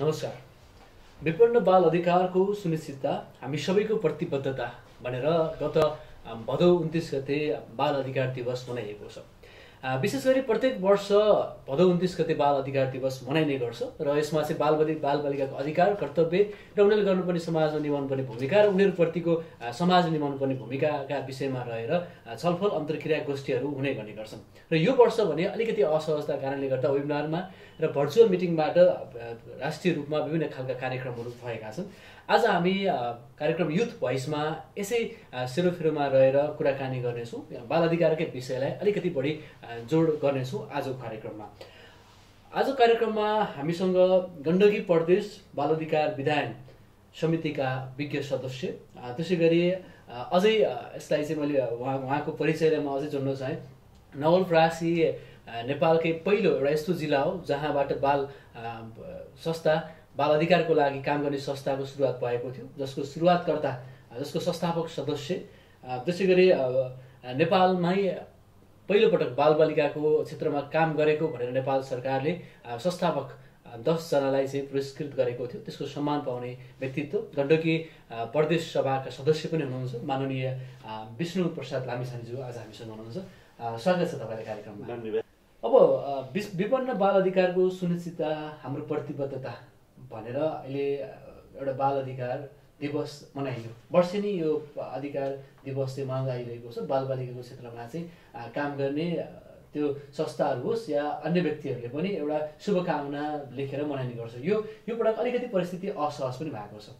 नमस्कार। विपन्न बाल अधिकारको सुनिश्चितता हामी सबैको प्रतिबद्धता भनेर गत भदौ 29 गते बाल अधिकार दिवस मनाइएको छ। विशेष गरी प्रत्येक वर्ष भदौ 29 गते बाल अधिकार दिवस मनाइने गर्छ र यसमा चाहिँ बालबालिकाको अधिकार, कर्तव्य र उनीहरूले गर्नुपर्ने समाजमा निभाउनुपर्ने भूमिका र उनीहरूप्रतिको समाज निभाउनुपर्ने भूमिकाका विषयमा रहेर छलफल अन्तर्क्रिया गोष्ठीहरू हुने गर्ने गर्छन्। र यो वर्ष भने अलिकति असहजता कारणले गर्दा वेबिनारमा र भर्चुअल मिटिङबाट राष्ट्रिय रूपमा विभिन्न खालका कार्यक्रमहरू भएका छन्। आज हामी कार्यक्रम युथ भोइसमा यसै सेरोफेरोमा रहेर कुराकानी गर्नेछौँ। बाल अधिकारकै विषयलाई अलिकति बढी जोड गर्नेछौँ आजको कार्यक्रममा। आजको कार्यक्रममा हामीसँग गण्डकी प्रदेश बाल अधिकार विधायन समितिका विज्ञ सदस्य, त्यसै गरी अझै यसलाई चाहिँ मैले उहाँको परिचयलाई म अझै जोड्न चाहेँ। नवलपरासी नेपालकै पहिलो एउटा यस्तो जिल्ला हो जहाँबाट संस्था बाल अधिकारको लागि काम गर्ने संस्थाको सुरुवात भएको थियो, जसको सुरुवातकर्ता, जसको संस्थापक सदस्य, त्यसै गरी नेपालमै पहिलोपटक बालबालिकाको क्षेत्रमा काम गरेको भनेर नेपाल सरकारले संस्थापक 10 जनालाई चाहिँ पुरस्कृत गरेको थियो। त्यसको सम्मान पाउने व्यक्तित्व गण्डकी प्रदेश सभाका सदस्य पनि हुनुहुन्छ, माननीय विष्णु प्रसाद लामिछानेज्यू आज हामीसँग हुनुहुन्छ। स्वागत छ तपाईँलाई कार्यक्रममा। धन्यवाद। अब विपन्न बाल अधिकारको सुनिश्चितता हाम्रो प्रतिबद्धता भनेर अहिले एउटा बाल अधिकार दिवस मनाइयो। वर्षेनी यो अधिकार दिवस चाहिँ मनाउँदै आइरहेको छ। बालबालिकाको क्षेत्रमा चाहिँ काम गर्ने त्यो संस्थाहरू होस् या अन्य व्यक्तिहरूले पनि एउटा शुभकामना लेखेर मनाइने गर्छ। यो पटक अलिकति परिस्थिति असहज पनि भएको छ।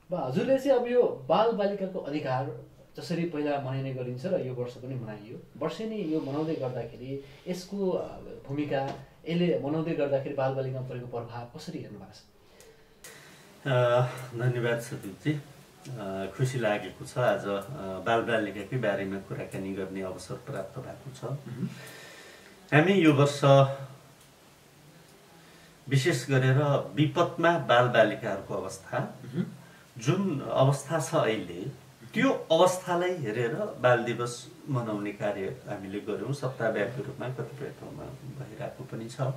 हजुरले चाहिँ अब यो बालबालिकाको अधिकार जसरी पहिला मनाइने गरिन्छ र यो वर्ष पनि मनाइयो, वर्षेनी यो मनाउँदै गर्दाखेरि यसको भूमिका, यसले मनाउँदै गर्दाखेरि बालबालिकामा परेको प्रभाव कसरी हेर्नु भएको छ? धन्यवाद सदीपजी। खुसी लागेको छ आज बालबालिकाकै बारेमा कुराकानी गर्ने अवसर प्राप्त भएको छ। हामी यो वर्ष विशेष गरेर विपदमा बालबालिकाहरूको अवस्था, जुन अवस्था छ अहिले, त्यो अवस्थालाई हेरेर बाल दिवस मनाउने कार्य हामीले गऱ्यौँ। सप्ताहव्यापी रूपमा कतिपय ठाउँमा भइरहेको पनि छ।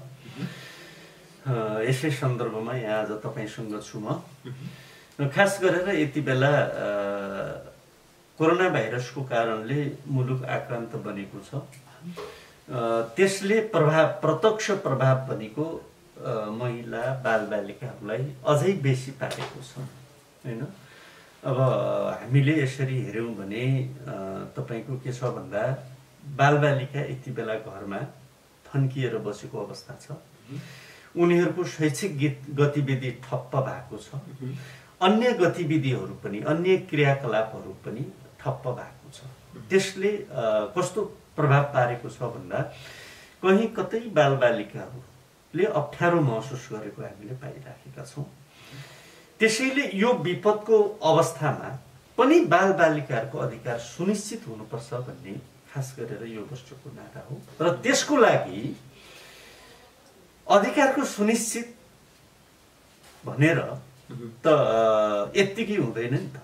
यसै सन्दर्भमा यहाँ आज तपाईँसँग छु म। खास गरेर यति बेला कोरोना भाइरसको कारणले मुलुक आक्रान्त बनेको छ। त्यसले प्रत्यक्ष प्रभाव बनेको महिला बालबालिकाहरूलाई अझै बेसी पारेको छ, होइन? अब हामीले यसरी हेऱ्यौँ भने तपाईँको के छ भन्दा बालबालिका यति बेला घरमा थन्किएर बसेको अवस्था छ। उनीहरूको शैक्षिक गतिविधि ठप्प भएको छ। अन्य गतिविधिहरू पनि, अन्य क्रियाकलापहरू पनि ठप्प भएको छ। त्यसले कस्तो प्रभाव पारेको छ भन्दा कहीँ कतै बालबालिकाहरूले अप्ठ्यारो महसुस गरेको हामीले पाइराखेका छौँ। त्यसैले यो विपदको अवस्थामा पनि बालबालिकाहरूको अधिकार सुनिश्चित हुनुपर्छ भन्ने खास गरेर यो वर्षको नारा हो। र त्यसको लागि अधिकारको सुनिश्चित भनेर त यत्तिकै हुँदैन नि त।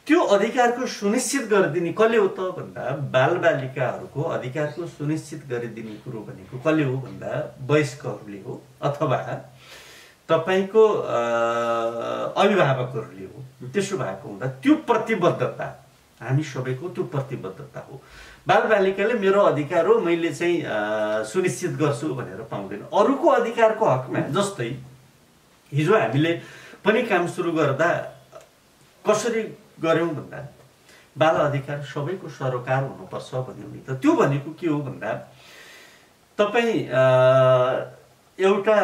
त्यो अधिकारको सुनिश्चित गरिदिने कसले हो त भन्दा बालबालिकाहरूको अधिकारको सुनिश्चित गरिदिने कुरो भनेको कसले हो भन्दा वयस्कहरूले हो अथवा तपाईँको अभिभावकहरूले हो। त्यसो भएको हुँदा त्यो प्रतिबद्धता हामी सबैको त्यो प्रतिबद्धता हो। बालबालिकाले मेरो अधिकार हो, मैले चाहिँ सुनिश्चित गर्छु भनेर पाउँदैन। अरूको अधिकारको हकमा जस्तै हिजो हामीले पनि काम सुरु गर्दा कसरी गऱ्यौँ भन्दा बाल अधिकार सबैको सरोकार हुनुपर्छ भन्यो नि त। त्यो भनेको के हो भन्दा तपाईँ एउटा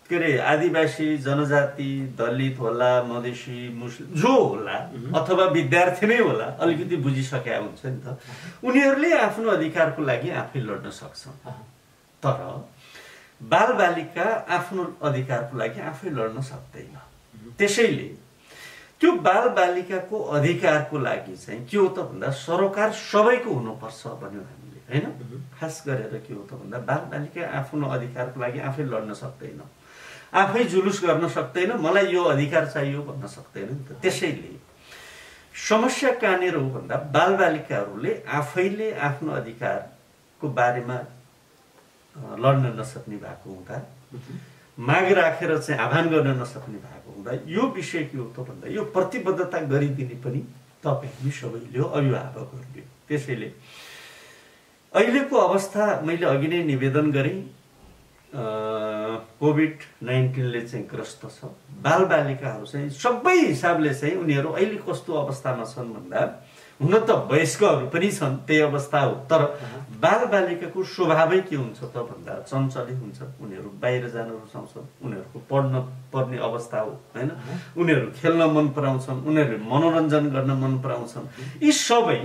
के अरे आदिवासी जनजाति, दलित होला, मधेसी, मुस्लिम जो होला अथवा विद्यार्थी नै होला, अलिकति बुझिसकेका हुन्छ नि त, उनीहरूले आफ्नो अधिकारको लागि आफै लड्न सक्छन्। तर बालबालिका आफ्नो अधिकारको लागि आफै लड्न सक्दैन। त्यसैले त्यो बालबालिकाको अधिकारको लागि चाहिँ के हो त भन्दा सरोकार सबैको हुनुपर्छ भन्यो हामीले, होइन? खास गरेर के हो त भन्दा बालबालिका आफ्नो अधिकारको लागि आफै लड्न सक्दैन, आफै जुलुस गर्न सक्दैन, मलाई यो अधिकार चाहियो भन्न सक्दैन नि त। त्यसैले समस्या कहाँनिर हो भन्दा बालबालिकाहरूले आफैले आफ्नो अधिकारको बारेमा लड्न नसक्ने भएको हुँदा माग राखेर चाहिँ आह्वान गर्न नसक्ने भएको हुँदा यो विषय के हो त भन्दा यो प्रतिबद्धता गरिदिने पनि तपाईँ हामी सबैले हो, अभिभावकहरूले। त्यसैले अहिलेको अवस्था मैले अघि नै निवेदन गरेँ, कोभिड-19ले चाहिँ ग्रस्त छ। बालबालिकाहरू चाहिँ सबै हिसाबले चाहिँ उनीहरू अहिले कस्तो अवस्थामा छन् भन्दा हुन त वयस्कहरू पनि छन्, त्यही अवस्था हो, तर बालबालिकाको स्वभावै के हुन्छ त भन्दा चञ्चलै हुन्छ। उनीहरू बाहिर जान रुचाउँछन्, उनीहरूको पढ्न पर्ने अवस्था हो होइन, उनीहरू खेल्न मन पराउँछन्, उनीहरूले मनोरञ्जन गर्न मन पराउँछन्। यी सबै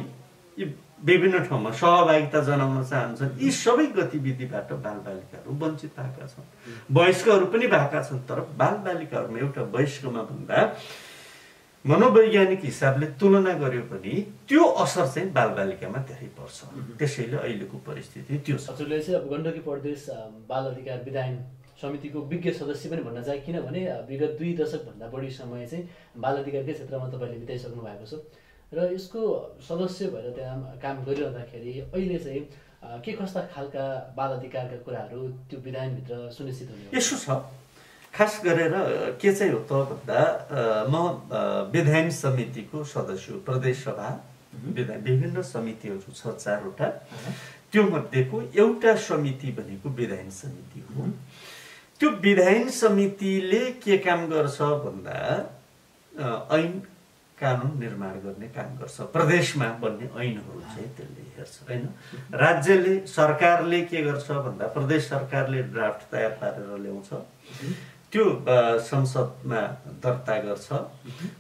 विभिन्न ठाउँमा सहभागिता जनाउन चाहन्छन्। यी सबै गतिविधिबाट बालबालिकाहरू वञ्चित भएका छन्। वयस्कहरू पनि भएका छन्, तर बालबालिकाहरूमा एउटा वयस्कमा भन्दा मनोवैज्ञानिक हिसाबले तुलना गर्यो भने त्यो असर चाहिँ बालबालिकामा धेरै पर्छ। त्यसैले अहिलेको परिस्थिति त्यो छ। हजुरले चाहिँ अब गण्डकी प्रदेश बाल अधिकार विधायन समितिको विज्ञ सदस्य पनि भन्न चाहे, किनभने विगत 2 दशकभन्दा बढी समय चाहिँ बाल अधिकारकै क्षेत्रमा तपाईँले बिताइसक्नु भएको छ र यसको सदस्य भएर त्यहाँ काम गरिरहँदाखेरि अहिले चाहिँ के कस्ता खालका बाल अधिकारका कुराहरू त्यो विधायनभित्र सुनिश्चित हुने? यसो छ, खास गरेर के चाहिँ हो त भन्दा म विधायन समितिको सदस्य हो। प्रदेश सभा विभिन्न समितिहरू छ 4वटा, त्यो मध्येको एउटा समिति भनेको विधायन समिति हो। त्यो विधायन समितिले के काम गर्छ भन्दा ऐन कानुन निर्माण गर्ने काम गर्छ। प्रदेशमा बन्ने ऐनहरू चाहिँ त्यसले हेर्छ होइन। राज्यले सरकारले के गर्छ भन्दा प्रदेश सरकारले ड्राफ्ट तयार पारेर ल्याउँछ, त्यो संसदमा दर्ता गर्छ।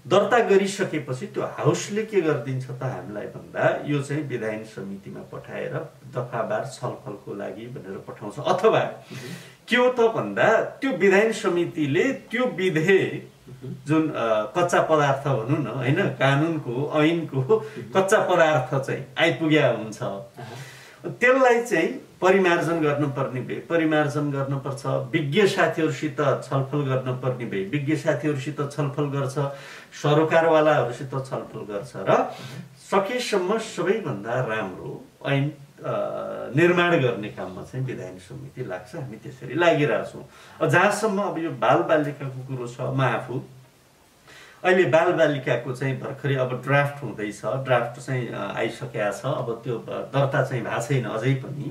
दर्ता गरिसकेपछि त्यो हाउसले के गरिदिन्छ त हामीलाई भन्दा यो चाहिँ विधायन समितिमा पठाएर दफावार छलफलको लागि भनेर पठाउँछ। अथवा के हो त भन्दा त्यो विधायन समितिले त्यो विधेयक जुन कच्चा पदार्थ भनौँ न होइन, कानुनको ऐनको कच्चा पदार्थ चाहिँ आइपुग्या हुन्छ, त्यसलाई चाहिँ परिमार्जन गर्नुपर्ने भए परिमार्जन गर्नुपर्छ। विज्ञ साथीहरूसित छलफल गर्नुपर्ने भए विज्ञ साथीहरूसित छलफल गर्छ, सरोकारवालाहरूसित छलफल गर्छ र सकेसम्म सबैभन्दा राम्रो ऐन निर्माण गर्ने काममा चाहिँ विधायन समिति लाग्छ। हामी त्यसरी लागिरहेछौँ। जहाँसम्म अब यो बालबालिकाको कुरो छ, म आफू अहिले बालबालिकाको चाहिँ भर्खरै अब ड्राफ्ट हुँदैछ, ड्राफ्ट चाहिँ आइसकेको छ। अब त्यो दर्ता चाहिँ भएको छैन अझै पनि,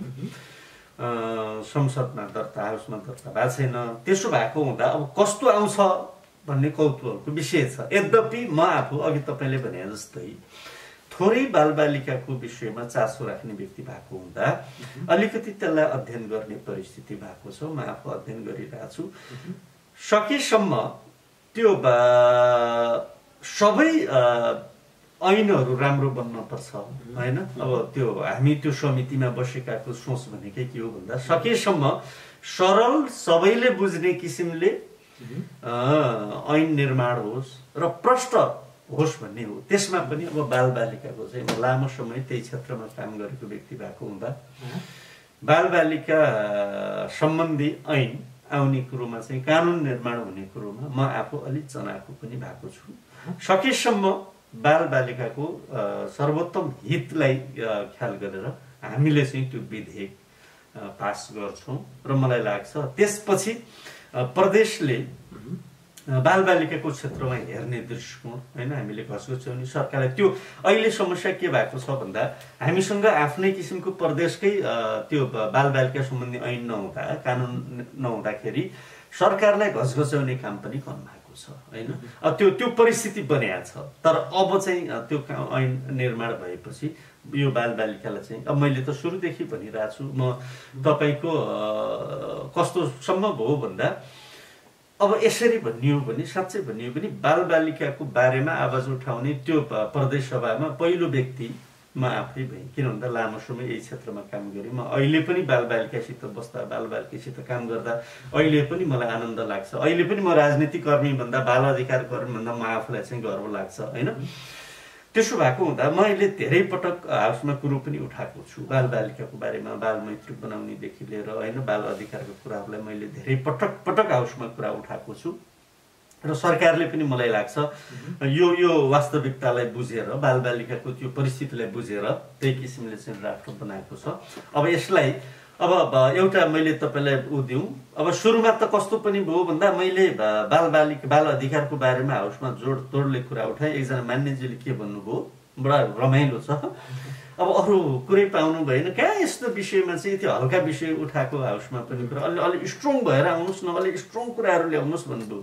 संसदमा दर्ता, हाउसमा दर्ता भएको छैन। त्यसो भएको हुँदा अब कस्तो आउँछ भन्ने कौतूहलको विषय छ। यद्यपि म आफू अघि तपाईँले भने जस्तै थोरै बालबालिकाको विषयमा चासो राख्ने व्यक्ति भएको हुँदा अलिकति त्यसलाई अध्ययन गर्ने परिस्थिति भएको छ। म आफू अध्ययन गरिरहेको छु। सकेसम्म त्यो सबै ऐनहरू राम्रो बन्नुपर्छ होइन। अब त्यो हामी त्यो समितिमा बसेकाको सोच भनेकै के हो भन्दा सकेसम्म सरल सबैले बुझ्ने किसिमले ऐन निर्माण होस् र प्रष्ट होस् भन्ने हो। त्यसमा पनि अब बालबालिकाको चाहिँ लामो समय त्यही क्षेत्रमा काम गरेको व्यक्ति भएको हुँदा बालबालिका सम्बन्धी ऐन आउने कुरोमा चाहिँ कानुन निर्माण हुने कुरोमा म आफू अलिक चनाखो पनि भएको छु। सकेसम्म बालबालिकाको सर्वोत्तम हितलाई ख्याल गरेर हामीले चाहिँ त्यो विधेयक पास गर्छौँ र मलाई लाग्छ त्यसपछि प्रदेशले बालबालिकाको क्षेत्रमा हेर्ने दृष्टिकोण होइन हामीले घसघस्याउने सरकारलाई त्यो अहिले समस्या के भएको छ भन्दा हामीसँग आफ्नै किसिमको प्रदेशकै त्यो बालबालिका सम्बन्धी ऐन नहुँदा कानुन नहुँदाखेरि सरकारलाई घसघस्याउने काम पनि कम भएको छ होइन। त्यो परिस्थिति बनिएको छ। तर अब चाहिँ त्यो ऐन निर्माण भएपछि यो बालबालिकालाई चाहिँ अब मैले त सुरुदेखि भनिरहेको छु, म तपाईँको कस्तो सम्भव हो भन्दा अब यसरी भनियो भने साँच्चै भनियो भने बालबालिकाको बारेमा आवाज उठाउने त्यो प्रदेश सभामा पहिलो व्यक्ति म आफै भएँ। किन भन्दा लामो समय यही क्षेत्रमा काम गरेँ। म अहिले पनि बालबालिकासित बस्दा बालबालिकासित काम गर्दा अहिले पनि मलाई आनन्द लाग्छ। अहिले पनि म राजनीतिक कर्मी भन्दा बाल अधिकार कर्मी भन्दा म आफूलाई चाहिँ गर्व लाग्छ होइन। त्यसो भएको हुँदा मैले धेरै पटक हाउसमा कुरो पनि उठाएको छु बालबालिकाको बारेमा, बाल मैत्री बनाउनेदेखि लिएर होइन बाल अधिकारको कुराहरूलाई मैले धेरै पटक हाउसमा कुरा उठाएको छु र सरकारले पनि मलाई लाग्छ यो वास्तविकतालाई बुझेर बालबालिकाको त्यो परिस्थितिलाई बुझेर त्यही किसिमले चाहिँ ड्राफ्ट बनाएको छ। अब यसलाई अब एउटा मैले तपाईँलाई उ दिउँ, अब सुरुमा त कस्तो पनि भयो भन्दा मैले बाल अधिकारको बारेमा हाउसमा जोडतोडले कुरा उठाएँ। एकजना मान्यजीले के भन्नुभयो, बडा रमाइलो छ, अब अरू कुरै पाउनु भएन, कहाँ यस्तो विषयमा चाहिँ त्यो हल्का विषय उठाएको हाउसमा पनि कुरा अलि स्ट्रङ भएर आउनुहोस् न, अलि स्ट्रङ कुराहरू ल्याउनुहोस् भन्नुभयो।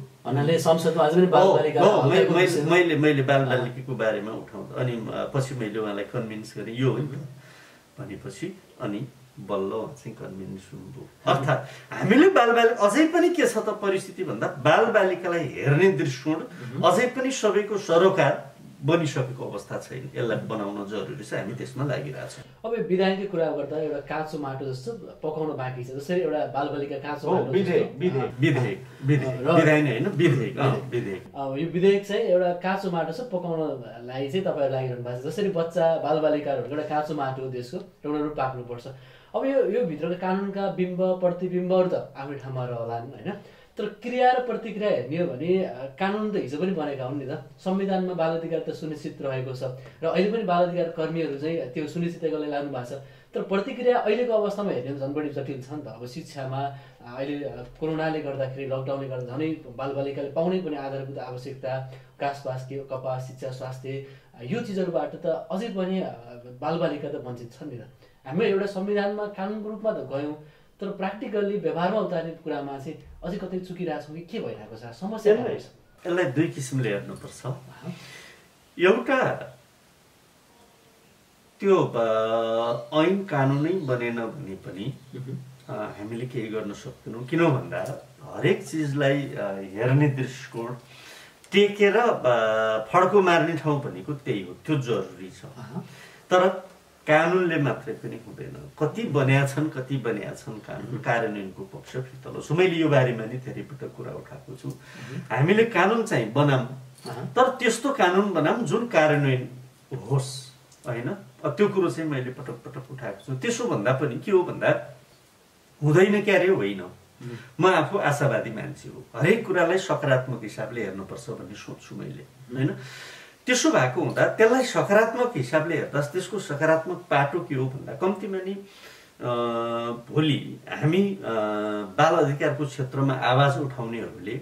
मैले बालबालिकाको बारेमा उठाउँदा अनि पछि मैले उहाँलाई कन्भिन्स गरेँ, यो होइन भनेपछि अनि बल्ल चाहिँ कन्भिन्स हुनुभयो। अर्थात् हामीले बालबालिका अझै पनि के छ त परिस्थिति भन्दा बालबालिकालाई हेर्ने दृष्टिकोण अझै पनि सबैको सरोकार बनिसकेको अवस्था छैन। यसलाई बनाउन जरुरी छ, हामी त्यसमा लागिरहेछौँ। अब विधायकको कुरा गर्दा एउटा काँचो माटो जस्तो पकाउन बाँकी छ। जसरी एउटा बालबालिका काँचो माटो यो विधेयक चाहिँ एउटा काँचो माटो छ, पकाउनलाई चाहिँ तपाईँहरू लागिरहनु भएको छ। जसरी बच्चा बालबालिकाहरूको एउटा काँचो माटो हो, देशको एउटा रूप पाक्नुपर्छ। अब यो भित्रको कानुनका बिम्ब प्रतिबिम्बहरू त आफ्नै ठाउँमा रहलान् होइन, तर क्रिया र प्रतिक्रिया हेर्ने हो भने कानुन त हिजो पनि बनेका हुन् नि त। संविधानमा बाल अधिकार त सुनिश्चित रहेको छ र अहिले पनि बाल अधिकार कर्मीहरू चाहिँ त्यो सुनिश्चित गर्दै लाग्नु भएको छ। तर प्रतिक्रिया अहिलेको अवस्थामा हेर्ने झन् बढी जटिल छ नि त। अब शिक्षामा अहिले कोरोनाले गर्दाखेरि, लकडाउनले गर्दा झनै बालबालिकाले पाउनै पर्ने आधारभूत आवश्यकता घाँसपास, के कपास, शिक्षा, स्वास्थ्य, यो चिजहरूबाट त अझै पनि बालबालिका त वञ्चित छन् नि त। हामी एउटा संविधानमा कानुनको रूपमा त गयौँ, तर प्र्याक्टिकल्ली व्यवहारमा उतार्ने कुरामा चाहिँ अझै कतै चुकिरहेछौँ कि के भइरहेको छ? समस्या यसलाई दुई किसिमले हेर्नुपर्छ। एउटा त्यो ऐन कानुनै बनेन भने पनि हामीले केही गर्न सक्दैनौँ। किन भन्दा हरेक चिजलाई हेर्ने दृष्टिकोण टेकेर फड्को मार्ने ठाउँ भनेको त्यही हो, त्यो जरुरी छ। तर कानुनले मात्रै पनि हुँदैन, कति बन्या छन् कानुन, कार्यान्वयनको पक्ष फितलो छु। मैले यो बारेमा नि धेरै पटक कुरा उठाएको छु। हामीले कानुन चाहिँ बनाऊँ, तर त्यस्तो कानुन बनाऊँ जुन कार्यान्वयन होस् होइन। त्यो कुरो चाहिँ मैले पटक पटक उठाएको छु। त्यसो भन्दा पनि के हो भन्दा हुँदैन क्यारे होइन। म आफू आशावादी मान्छे हो, हरेक कुरालाई सकारात्मक हिसाबले हेर्नुपर्छ भन्ने सोच्छु मैले होइन। त्यसो भएको हुँदा त्यसलाई सकारात्मक हिसाबले हेर्दा त्यसको सकारात्मक पाटो के हो भन्दा कम्तीमा नि भोलि हामी बाल अधिकारको क्षेत्रमा आवाज उठाउनेहरूले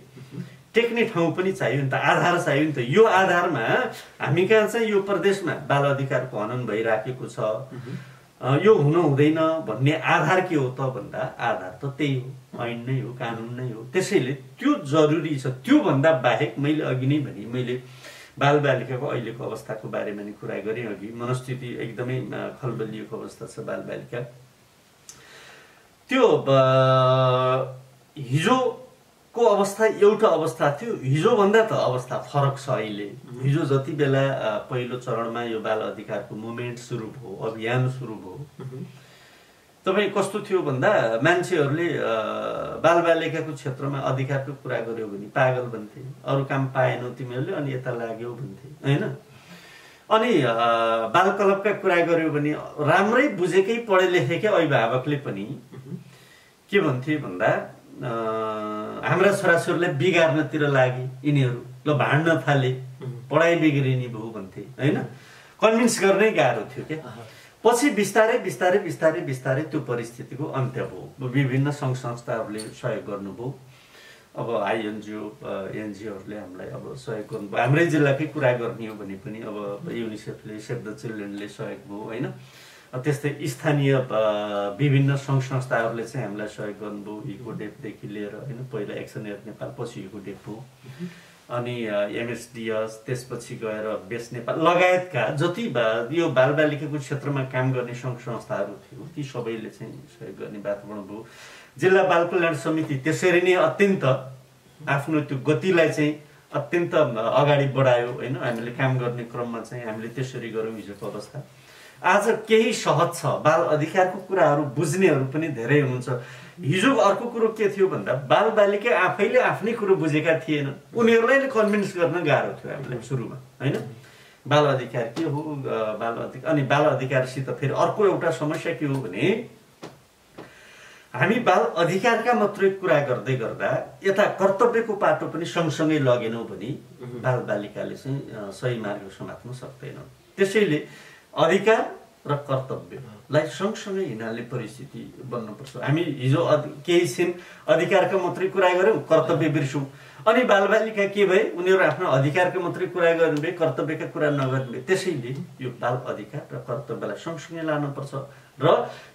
टेक्ने ठाउँ पनि चाहियो नि त, आधार चाहियो नि त। यो आधारमा हामी कहाँ चाहिँ यो प्रदेशमा बाल अधिकारको हनन भइराखेको छ, यो हुन हुँदैन भन्ने आधार के हो त भन्दा आधार त त्यही हो, ऐन नै हो, कानुन नै हो। त्यसैले त्यो जरुरी छ। त्यो भन्दा बाहेक मैले अघि नै भने मैले बालबालिकाको अहिलेको अवस्थाको बारेमा नि कुरा गरेँ अघि। मनस्थिति एकदमै खलबलिएको अवस्था छ बालबालिका। त्यो हिजोको अवस्था एउटा अवस्था थियो, हिजोभन्दा त अवस्था फरक छ अहिले। हिजो जति बेला पहिलो चरणमा यो बाल अधिकारको मुभमेन्ट सुरु भयो, अभियान सुरु भयो, तपाईँ कस्तो थियो भन्दा मान्छेहरूले बालबालिकाको क्षेत्रमा अधिकारको कुरा गर्यो भने पागल भन्थे, अरू काम पाएनौ तिमीहरूले अनि यता लाग्यौ भन्थे होइन। अनि बाल क्लबका कुरा गर्यो भने राम्रै बुझेकै पढे लेखेकै अभिभावकले पनि के भन्थे भन्दा हाम्रा छोराछोरीलाई बिगार्नतिर लागे यिनीहरू, ल भाँड्न थाले, पढाइ बिग्रिने भयो भन्थे होइन। कन्भिन्स गर्नै गाह्रो थियो क्या। पछि बिस्तारै बिस्तारै बिस्तारै बिस्तारै त्यो परिस्थितिको अन्त्य भयो। विभिन्न सङ्घ संस्थाहरूले सहयोग गर्नुभयो। अब आइएनजिओ एनजिओहरूले हामीलाई अब सहयोग गर्नुभयो। हाम्रै जिल्लाकै कुरा गर्ने हो भने पनि अब युनिसेफले, सेभ द चिल्ड्रेनले सहयोग भयो होइन। त्यस्तै स्थानीय विभिन्न सङ्घ संस्थाहरूले चाहिँ हामीलाई सहयोग गर्नुभयो। इकोडेपदेखि लिएर होइन, पहिला एक्सन एड नेपाल, पछि इकोडेप हो, अनि एमएसडिएस, त्यसपछि गएर बेस नेपाल लगायतका जति यो बालबालिकाको क्षेत्रमा काम गर्ने सङ्घ संस्थाहरू थियो ती सबैले चाहिँ सहयोग गर्ने वातावरण भयो। जिल्ला बाल कल्याण समिति त्यसरी नै अत्यन्त आफ्नो त्यो गतिलाई चाहिँ अत्यन्त अगाडि बढायो होइन। हामीले काम गर्ने क्रममा चाहिँ हामीले त्यसरी गऱ्यौँ हिजोको अवस्था। आज केही सहज छ, बाल अधिकारको कुराहरू बुझ्नेहरू पनि धेरै हुनुहुन्छ। हिजो अर्को कुरो के थियो भन्दा बालबालिका आफैले आफ्नै कुरो बुझेका थिएन, उनीहरूलाई नै कन्भिन्स गर्न गाह्रो थियो हामीलाई सुरुमा होइन। बाल अधिकार के हो, अनि बाल अधिकारसित फेरि अर्को एउटा समस्या के हो भने हामी बाल अधिकारका मात्रै कुरा गर्दै गर्दा यता कर्तव्यको पाटो पनि सँगसँगै लगेनौँ भने बालबालिकाले चाहिँ सही मार्ग समात्न सक्दैन। त्यसैले अधिकार र कर्तव्यलाई सँगसँगै हिँड्ने परिस्थिति बन्नुपर्छ। हामी हिजो केही छिन अधिकारका मात्रै कुरा गऱ्यौँ, कर्तव्य बिर्स्यौँ। अनि बालबालिका के भए, उनीहरू आफ्नो अधिकारका मात्रै कुरा गर्ने भए, कर्तव्यका कुरा नगर्ने भए। त्यसैले यो बाल अधिकार र कर्तव्यलाई सँगसँगै लानुपर्छ र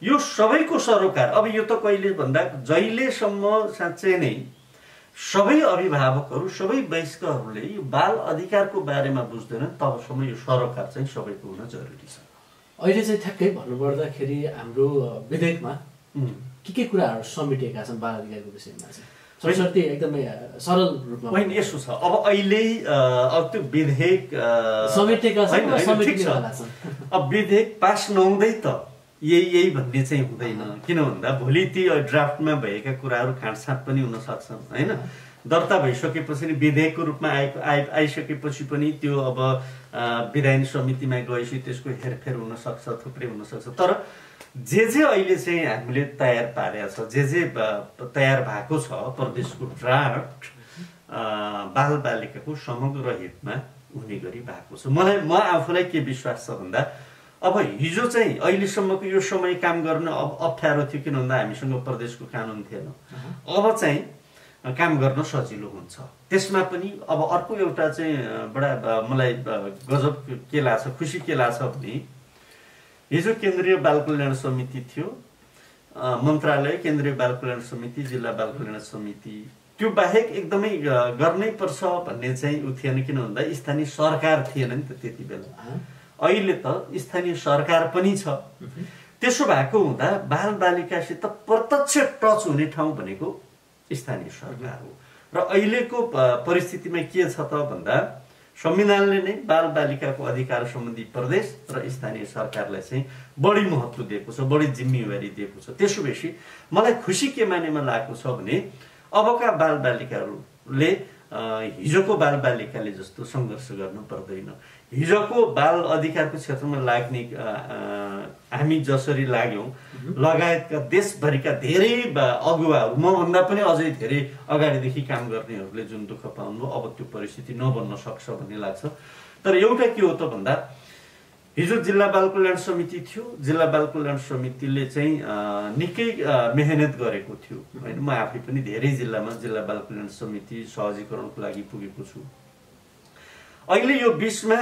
यो सबैको सरोकार। अब यो त कहिले भन्दा जहिलेसम्म साँच्चै नै सबै अभिभावकहरू, सबै वयस्कहरूले यो बाल अधिकारको बारेमा बुझ्दैनन् तबसम्म यो सरोकार चाहिँ सबैको हुन जरुरी छ। अहिले चाहिँ ठ्याक्कै भन्नुपर्दाखेरि हाम्रो विधेयकमा के कुराहरू समेटिएका छन् बाल अधिकारको विषयमा चाहिँ? सरस्वती एकदमै सरल रूपमा होइन, यसो छ। अब अहिले अब त्यो विधेयक समेटेका छन्, ठिक छ। अब विधेयक पास नहुँदै त यही भन्ने चाहिँ हुँदैन। किन भन्दा भोलि ती ड्राफ्टमा भएका कुराहरू खाँडछाँट पनि हुन सक्छन्, होइन? दर्ता भइसकेपछि विधेयकको रूपमा आइसकेपछि पनि त्यो अब विधायन समितिमा गएपछि त्यसको हेरफेर हुन सक्छ, थुप्रै हुन सक्छ। तर जे अहिले चाहिँ हामीले तयार पारेको छ, जे तयार भएको छ प्रदेशको ड्राफ्ट बालबालिकाको समग्र हितमा हुने गरी भएको छ। म आफूलाई के विश्वास छ भन्दा अब हिजो चाहिँ अहिलेसम्मको यो समय काम गर्न अब अप्ठ्यारो थियो। किन भन्दा हामीसँग प्रदेशको कानुन थिएन। अब चाहिँ काम गर्न सजिलो हुन्छ। त्यसमा पनि अब अर्को एउटा चाहिँ बडा मलाई गजब के लाग्छ, खुसी के लाग्छ भने हिजो केन्द्रीय बाल कल्याण समिति थियो, मन्त्रालय, केन्द्रीय बाल कल्याण समिति, जिल्ला बाल कल्याण समिति, त्यो बाहेक एकदमै गर्नै पर्छ भन्ने चाहिँ उ थिएन। किन भन्दा स्थानीय सरकार थिएन नि त त्यति बेला। अहिले त स्थानीय सरकार पनि छ। त्यसो भएको हुँदा बालबालिकासित प्रत्यक्ष टच हुने ठाउँ भनेको स्थानीय सरकार हो। र अहिलेको परिस्थितिमा के छ त भन्दा संविधानले नै बालबालिकाको अधिकार सम्बन्धी प्रदेश र स्थानीय सरकारलाई चाहिँ बढी महत्त्व दिएको छ, बढी जिम्मेवारी दिएको छ। त्यसो भएपछि मलाई खुसी के मानेमा लागेको छ भने अबका बालबालिकाहरूले हिजोको बालबालिकाले जस्तो सङ्घर्ष गर्नु पर्दैन। हिजोको बाल अधिकारको क्षेत्रमा लाग्ने हामी जसरी लाग्यौँ, लगायतका देशभरिका धेरै अगुवाहरू, मभन्दा पनि अझै धेरै अगाडिदेखि काम गर्नेहरूले जुन दुःख पाउनु, अब त्यो परिस्थिति नबन्न सक्छ भन्ने लाग्छ। तर एउटा के हो त भन्दा हिजो जिल्ला बाल कल्याण समिति थियो। जिल्ला बाल कल्याण समितिले चाहिँ निकै मेहनत गरेको थियो, होइन? म आफै पनि धेरै जिल्लामा जिल्ला बाल कल्याण समिति सहजीकरणको लागि पुगेको छु। अहिले यो बिचमा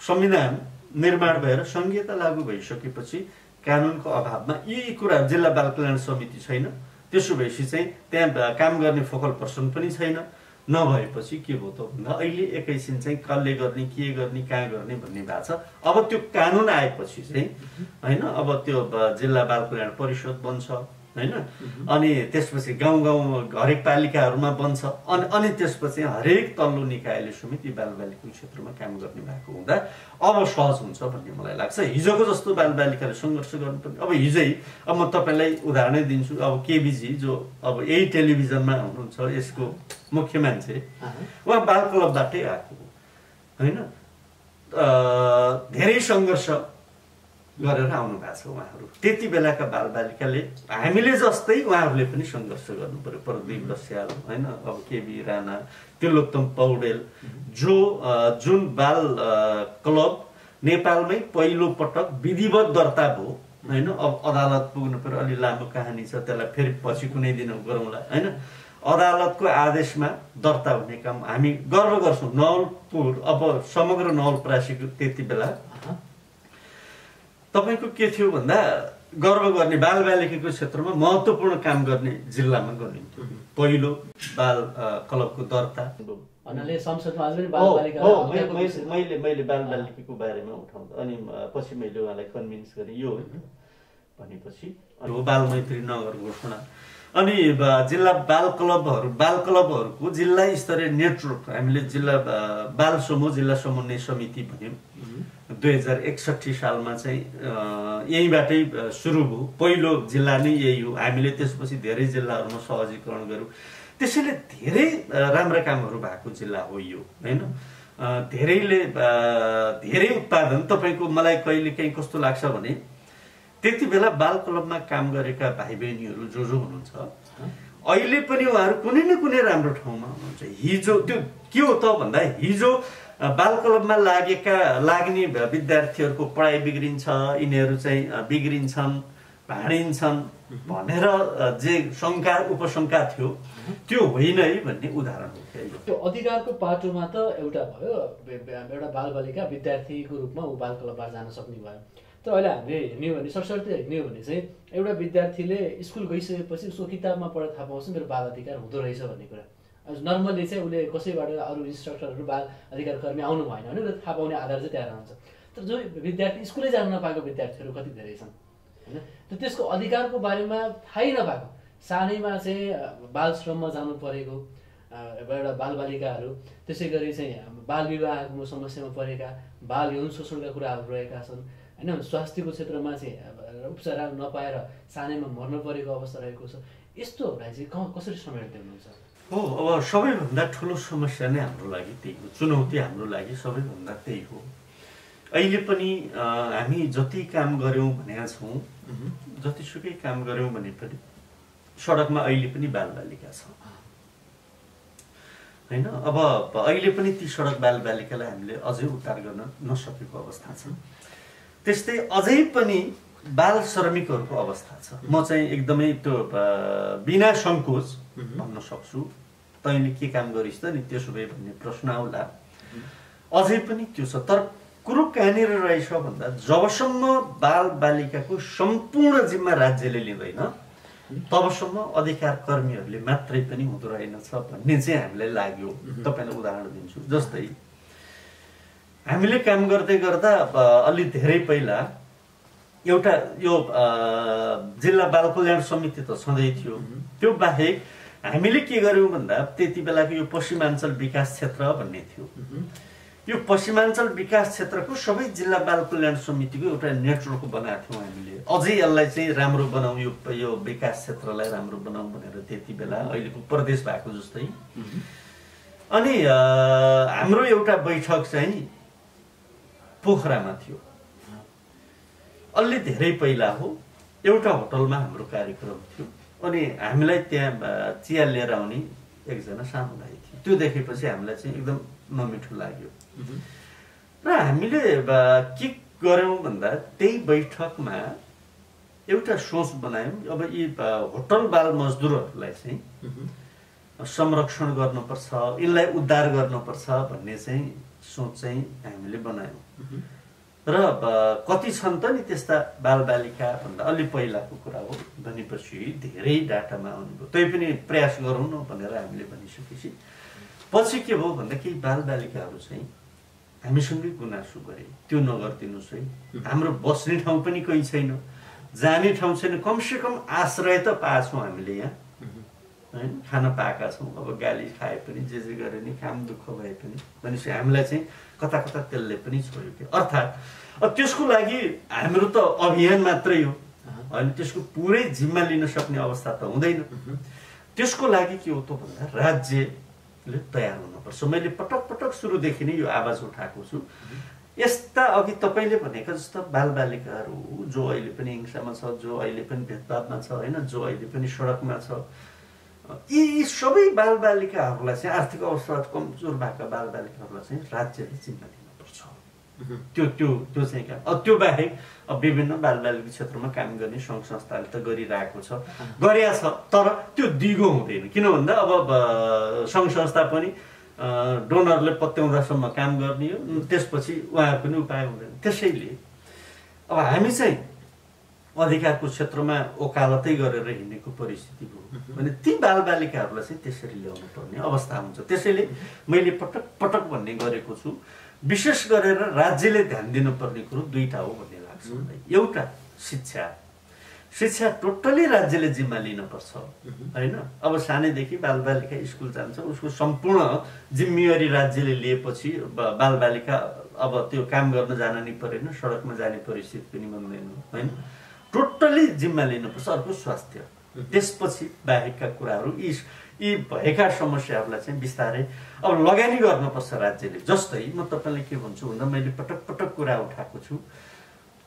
संविधान निर्माण भएर संहिता लागू भइसकेपछि कानुनको अभावमा यी कुरा, जिल्ला बाल कल्याण समिति छैन। त्यसो भएपछि चाहिँ त्यहाँ काम गर्ने फोकल पर्सन पनि छैन। नभएपछि के भयो त भन्दा अहिले एकैछिन चाहिँ कसले गर्ने, के गर्ने, कहाँ गर्ने भन्ने भएको छ। अब त्यो कानुन आएपछि चाहिँ, होइन, अब त्यो जिल्ला बाल कल्याण परिषद बन्छ, होइन? अनि त्यसपछि गाउँ हरेक पालिकाहरूमा बन्छ। अनि त्यसपछि हरेक तल्लो निकायले समेत यी बालबालिकाको क्षेत्रमा काम गर्ने भएको हुँदा अब सहज हुन्छ भन्ने मलाई लाग्छ। हिजोको जस्तो बालबालिकाले सङ्घर्ष गर्नुपर्ने, अब हिजै, अब म तपाईँलाई उदाहरणै दिन्छु। अब केबीजी जो अब यही टेलिभिजनमा हुनुहुन्छ, यसको मुख्य मान्छे, उहाँ बाल क्लबबाटै आएको, होइन? धेरै सङ्घर्ष गरेर आउनु भएको छ उहाँहरू। त्यति बेलाका बालबालिकाले हामीले जस्तै उहाँहरूले पनि सङ्घर्ष गर्नु पर्यो। प्रदीप बस्याल, होइन, अब केबी राणा, तिलोत्तम पौडेल, जुन बाल क्लब नेपालमै पहिलो पटक विधिवत दर्ता भयो, होइन? अब अदालत पुग्नु पर्यो, अलि लामो कहानी छ, त्यसलाई फेरि पछि कुनै दिन गरौँला, होइन? अदालतको आदेशमा दर्ता हुने काम हामी गर्व गर्छौँ। नवलपुर, अब समग्र नवलपरासीको त्यति बेला तपाईँको के थियो भन्दा गर्व गर्ने, बालबालिकाको क्षेत्रमा महत्त्वपूर्ण काम गर्ने जिल्लामा गरिन्थ्यो पहिलो बाल क्लबको दर्ता। मैले बालबालिकाको बारेमा उठाउँदा अनि पछि मैले उहाँलाई कन्भिन्स गरेँ यो होइन भनेपछि बाल मैत्री नगर घोषणा। अनि जिल्ला बाल क्लबहरूको जिल्ला स्तरीय नेटवर्क हामीले जिल्ला बाल समूह, जिल्ला समन्वय समिति भन्यौँ। 2061 सालमा चाहिँ यहीँबाटै सुरु भयो। पहिलो जिल्ला नै यही हो। हामीले त्यसपछि धेरै जिल्लाहरूमा सहजीकरण गऱ्यौँ। त्यसैले धेरै राम्रा कामहरू भएको जिल्ला हो यो, होइन? धेरै उत्पादन तपाईँको मलाई कहिलेकाहीँ कस्तो लाग्छ भने त्यति बेला बाल क्लबमा काम गरेका भाइ बहिनीहरू जो हुनुहुन्छ अहिले पनि उहाँहरू कुनै न कुनै राम्रो ठाउँमा हुनुहुन्छ। हिजो त्यो के हो त भन्दा हिजो बाल क्लबमा लाग्ने विद्यार्थीहरूको पढाइ बिग्रिन्छ, यिनीहरू चाहिँ बिग्रिन्छन्, भाँडिन्छन् भनेर जे शङ्का उपशङ्का थियो त्यो होइन है भन्ने उदाहरण हो। त्यो अधिकारको पाटोमा त एउटा भयो, एउटा बालबालिका विद्यार्थीको रूपमा ऊ बाल क्लबमा जान सक्ने भयो। तर अहिले हामीले हेर्ने हो भने सरसर्ती हेर्ने हो भने चाहिँ एउटा विद्यार्थीले स्कुल गइसकेपछि उसको किताबमा पढेर थाहा पाउँछ मेरो बाल अधिकार हुँदो रहेछ भन्ने कुरा। नर्मल्ली चाहिँ उसले कसैबाट अरू इन्स्ट्रक्टरहरू बाल अधिकार कर्मी आउनु भएन भने उसले थाहा पाउने आधार चाहिँ त्यहाँ रहन्छ। तर जो विद्यार्थी स्कुलै जान नपाएको विद्यार्थीहरू कति धेरै छन् होइन, त त्यसको अधिकारको बारेमा थाहै नपाएको, सानैमा चाहिँ बाल श्रममा जानु परेको एउटा बालबालिकाहरू, त्यसै गरी चाहिँ बाल विवाहको समस्यामा परेका, बाल यौन शोषणका कुराहरू रहेका छन् होइन, स्वास्थ्यको क्षेत्रमा चाहिँ उपचार नपाएर सानैमा मर्न परेको अवस्था रहेको छ। यस्तोहरूलाई चाहिँ कसरी समेट्दै हुनुहुन्छ? हो, अब सबैभन्दा ठुलो समस्या नै हाम्रो लागि त्यही हो, चुनौती हाम्रो लागि सबैभन्दा त्यही हो। अहिले पनि हामी जति काम गऱ्यौँ भनेका छौँ, जतिसुकै काम गऱ्यौँ भने पनि सडकमा अहिले पनि बालबालिका छ होइन। अब अहिले पनि ती सडक बालबालिकालाई हामीले अझै उद्धार गर्न नसकेको अवस्था छ। त्यस्तै अझै पनि बाल श्रमिकहरूको अवस्था छ। म चाहिँ एकदमै त्यो बिना सङ्कोच भन्न सक्छु, तैँले के काम गरिस् त नि त्यसो भए भन्ने प्रश्न आउला, अझै पनि त्यो छ। तर कुरो कहाँनिर रहेछ भन्दा जबसम्म बालबालिकाको सम्पूर्ण जिम्मा राज्यले लिँदैन तबसम्म अधिकार कर्मीहरूले मात्रै पनि हुँदो रहेनछ भन्ने चाहिँ हामीलाई लाग्यो। तपाईँलाई उदाहरण दिन्छु। जस्तै हामीले काम गर्दै गर्दा अलि धेरै पहिला एउटा यो जिल्ला बाल कल्याण समिति त छँदै थियो, त्यो बाहेक हामीले के गर्यौँ भन्दा त्यति बेलाको यो पश्चिमाञ्चल विकास क्षेत्र भन्ने थियो। यो पश्चिमाञ्चल विकास क्षेत्रको सबै जिल्ला बाल कल्याण समितिको एउटा नेटवर्क बनाएको थियौँ हामीले। अझै यसलाई चाहिँ राम्रो बनाऊ, यो विकास क्षेत्रलाई राम्रो बनाऊ भनेर त्यति बेला अहिलेको प्रदेश भएको जस्तै। अनि हाम्रो एउटा बैठक चाहिँ पोखरामा थियो, अलि धेरै पहिला हो। एउटा होटलमा हाम्रो कार्यक्रम थियो अनि हामीलाई त्यहाँ चिया लिएर आउने एकजना सानो भाइ थियो। त्यो देखेपछि हामीलाई चाहिँ एकदम नमिठो लाग्यो र हामीले के गर्यौँ भन्दा त्यही बैठकमा एउटा सोच बनायौँ, अब यी होटल बाल मजदुरहरूलाई चाहिँ संरक्षण गर्नुपर्छ, यिनलाई उद्धार गर्नुपर्छ भन्ने चाहिँ सोच चाहिँ हामीले बनायौँ। र कति छन् त नि त्यस्ता बालबालिका भन्दा अलि पहिलाको कुरा हो भनेपछि धेरै डाटामा आउनुभयो। तै पनि प्रयास गरौँ न भनेर हामीले भनिसकेपछि पछि के भयो भन्दा केही बालबालिकाहरू चाहिँ हामीसँगै गुनासो गरे, त्यो नगरिदिनुहोस् है, हाम्रो बस्ने ठाउँ पनि कोही छैन, जाने ठाउँ छैन, कमसेकम आश्रय त पाएछौँ हामीले यहाँ होइन, खान पाएका छौँ, अब गाली खाए पनि जे गरे नि काम दुःख भए पनि भनेपछि हामीलाई चाहिँ कता कता त्यसले पनि छोड्यो कि। अर्थात् अब त्यसको लागि हाम्रो त अभियान मात्रै हो होइन, त्यसको पुरै जिम्मा लिन सक्ने अवस्था त हुँदैन। त्यसको लागि के हो त भन्दा राज्यले तयार हुनुपर्छ। मैले पटक पटक सुरुदेखि नै यो आवाज उठाएको छु। यस्ता अघि तपाईँले भनेका जस्ता बालबालिकाहरू जो अहिले पनि हिंसामा छ, जो अहिले पनि भेदभावमा छ होइन, जो अहिले पनि सडकमा छ, यी सबै बालबालिकाहरूलाई चाहिँ आर्थिक अवस्था कमजोर भएका बालबालिकाहरूलाई चाहिँ राज्यले जिम्मा दिनुपर्छ। त्यो चाहिँ काम। त्यो बाहेक अब विभिन्न बालबालिका क्षेत्रमा काम गर्ने सङ्घ संस्थाले त गरिरहेको छ, गरेका छ, तर त्यो दिगो हुँदैन। किन भन्दा अब सङ्घ संस्था पनि डोनरले पत्याउँदासम्म काम गर्ने हो, त्यसपछि उहाँहरूको पनि उपाय हुँदैन। त्यसैले अब हामी चाहिँ अधिकारको क्षेत्रमा ओकालतै गरेर हिँडेको परिस्थिति हो भने ती बालबालिकाहरूलाई चाहिँ त्यसरी ल्याउनु पर्ने अवस्था हुन्छ। त्यसैले मैले पटक पटक भन्ने गरेको छु, विशेष गरेर राज्यले ध्यान दिनुपर्ने कुरो दुईटा हो भन्ने लाग्छ मलाई। एउटा शिक्षा टोटली राज्यले जिम्मा लिनुपर्छ होइन। अब सानैदेखि बालबालिका स्कुल जान्छ, उसको सम्पूर्ण जिम्मेवारी राज्यले लिएपछि बालबालिका अब त्यो काम गर्न जान नि परेन, सडकमा जाने परिस्थिति पनि बन्दैन होइन। टोटली जिम्मा लिनुपर्छ। अर्को स्वास्थ्य, त्यसपछि बाहेकका कुराहरू यी भएका समस्याहरूलाई चाहिँ बिस्तारै अब लगानी गर्नुपर्छ राज्यले। जस्तै म तपाईँलाई के भन्छु भन्दा मैले पटक पटक कुरा उठाएको छु,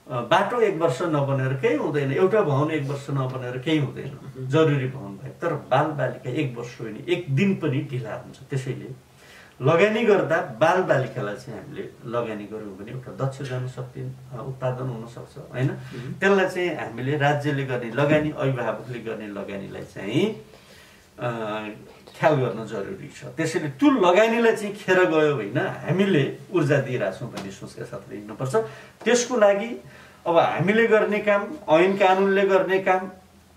बाटो 1 वर्ष नबनेर केही हुँदैन, एउटा भवन 1 वर्ष नबनेर केही हुँदैन, जरुरी भवन भए। तर बालबालिका 1 वर्ष होइन, 1 दिन पनि ढिला हुन्छ। त्यसैले लगानी गर्दा बालबालिकालाई चाहिँ हामीले लगानी गऱ्यौँ भने एउटा दक्ष जनशक्ति उत्पादन हुनसक्छ होइन। त्यसलाई चाहिँ हामीले राज्यले गर्ने लगानी, अभिभावकले गर्ने लगानीलाई चाहिँ ख्याल गर्न जरुरी छ। त्यसैले त्यो लगानीलाई चाहिँ खेर गयो होइन, हामीले ऊर्जा दिइरहेछौँ भन्ने सोचका साथले हिँड्नुपर्छ। त्यसको लागि अब हामीले गर्ने काम, ऐन कानुनले गर्ने काम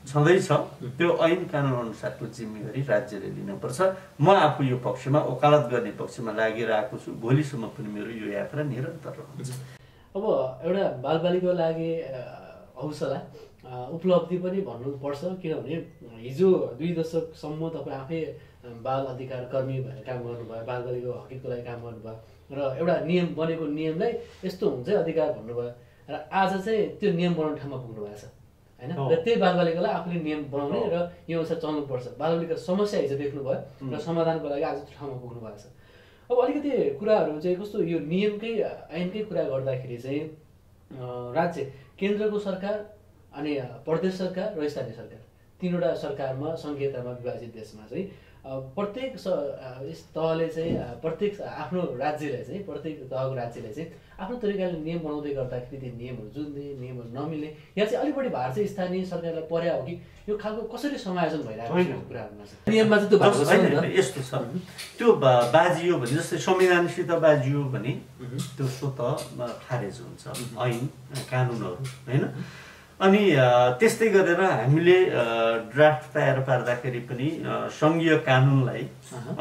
छँदैछ, त्यो ऐन कानुन अनुसारको जिम्मेवारी राज्यले लिनुपर्छ। म आफू यो पक्षमा, वकालत गर्ने पक्षमा लागिरहेको छु। भोलिसम्म पनि मेरो यो यात्रा निरन्तर रहन्छ। अब एउटा बालबालिकाको लागि हौसला उपलब्धि पनि भन्नुपर्छ, किनभने हिजो 2 दशकसम्म तपाईँ आफै बाल अधिकार कर्मी भएर काम गर्नुभयो, बालबालिकाको हकितको लागि काम गर्नुभयो र एउटा नियम बनेको नियमलाई यस्तो हुन्छ अधिकार भन्नुभयो र आज चाहिँ त्यो नियम बनाउने ठाउँमा पुग्नु भएको छ होइन। र त्यही बालबालिकालाई आफूले नियम बनाउने र यो अनुसार चल्नुपर्छ। बालबालिका समस्या हिजो देख्नुभयो र समाधानको लागि आज त्यो ठाउँमा पुग्नु भएको छ। अब अलिकति कुराहरू चाहिँ कस्तो, यो नियमकै ऐनकै कुरा गर्दाखेरि चाहिँ राज्य, केन्द्रको सरकार अनि प्रदेश सरकार र स्थानीय सरकार, 3वटा सरकारमा सङ्घीयतामा विभाजित देशमा चाहिँ प्रत्येक तहले चाहिँ प्रत्येक आफ्नो राज्यलाई चाहिँ, प्रत्येक तहको राज्यलाई चाहिँ आफ्नो तरिकाले नियम बनाउँदै गर्दाखेरि त्यो नियमहरू जुन्ने, नियमहरू नमिल्ने, यहाँ चाहिँ अलिक बढी भार चाहिँ स्थानीय सरकारलाई पर्या हो कि यो खालको कसरी समायोजन भइरहेको कुराहरूमा चाहिँ नियममा चाहिँ त्यो यस्तो छ। त्यो बाजियो भने, जस्तै संविधानसित बाजियो भने त्यो स्वतः खारेज हुन्छ, ऐन कानुनहरू होइन। अनि त्यस्तै गरेर हामीले ड्राफ्ट तयार पार्दाखेरि पनि सङ्घीय कानुनलाई,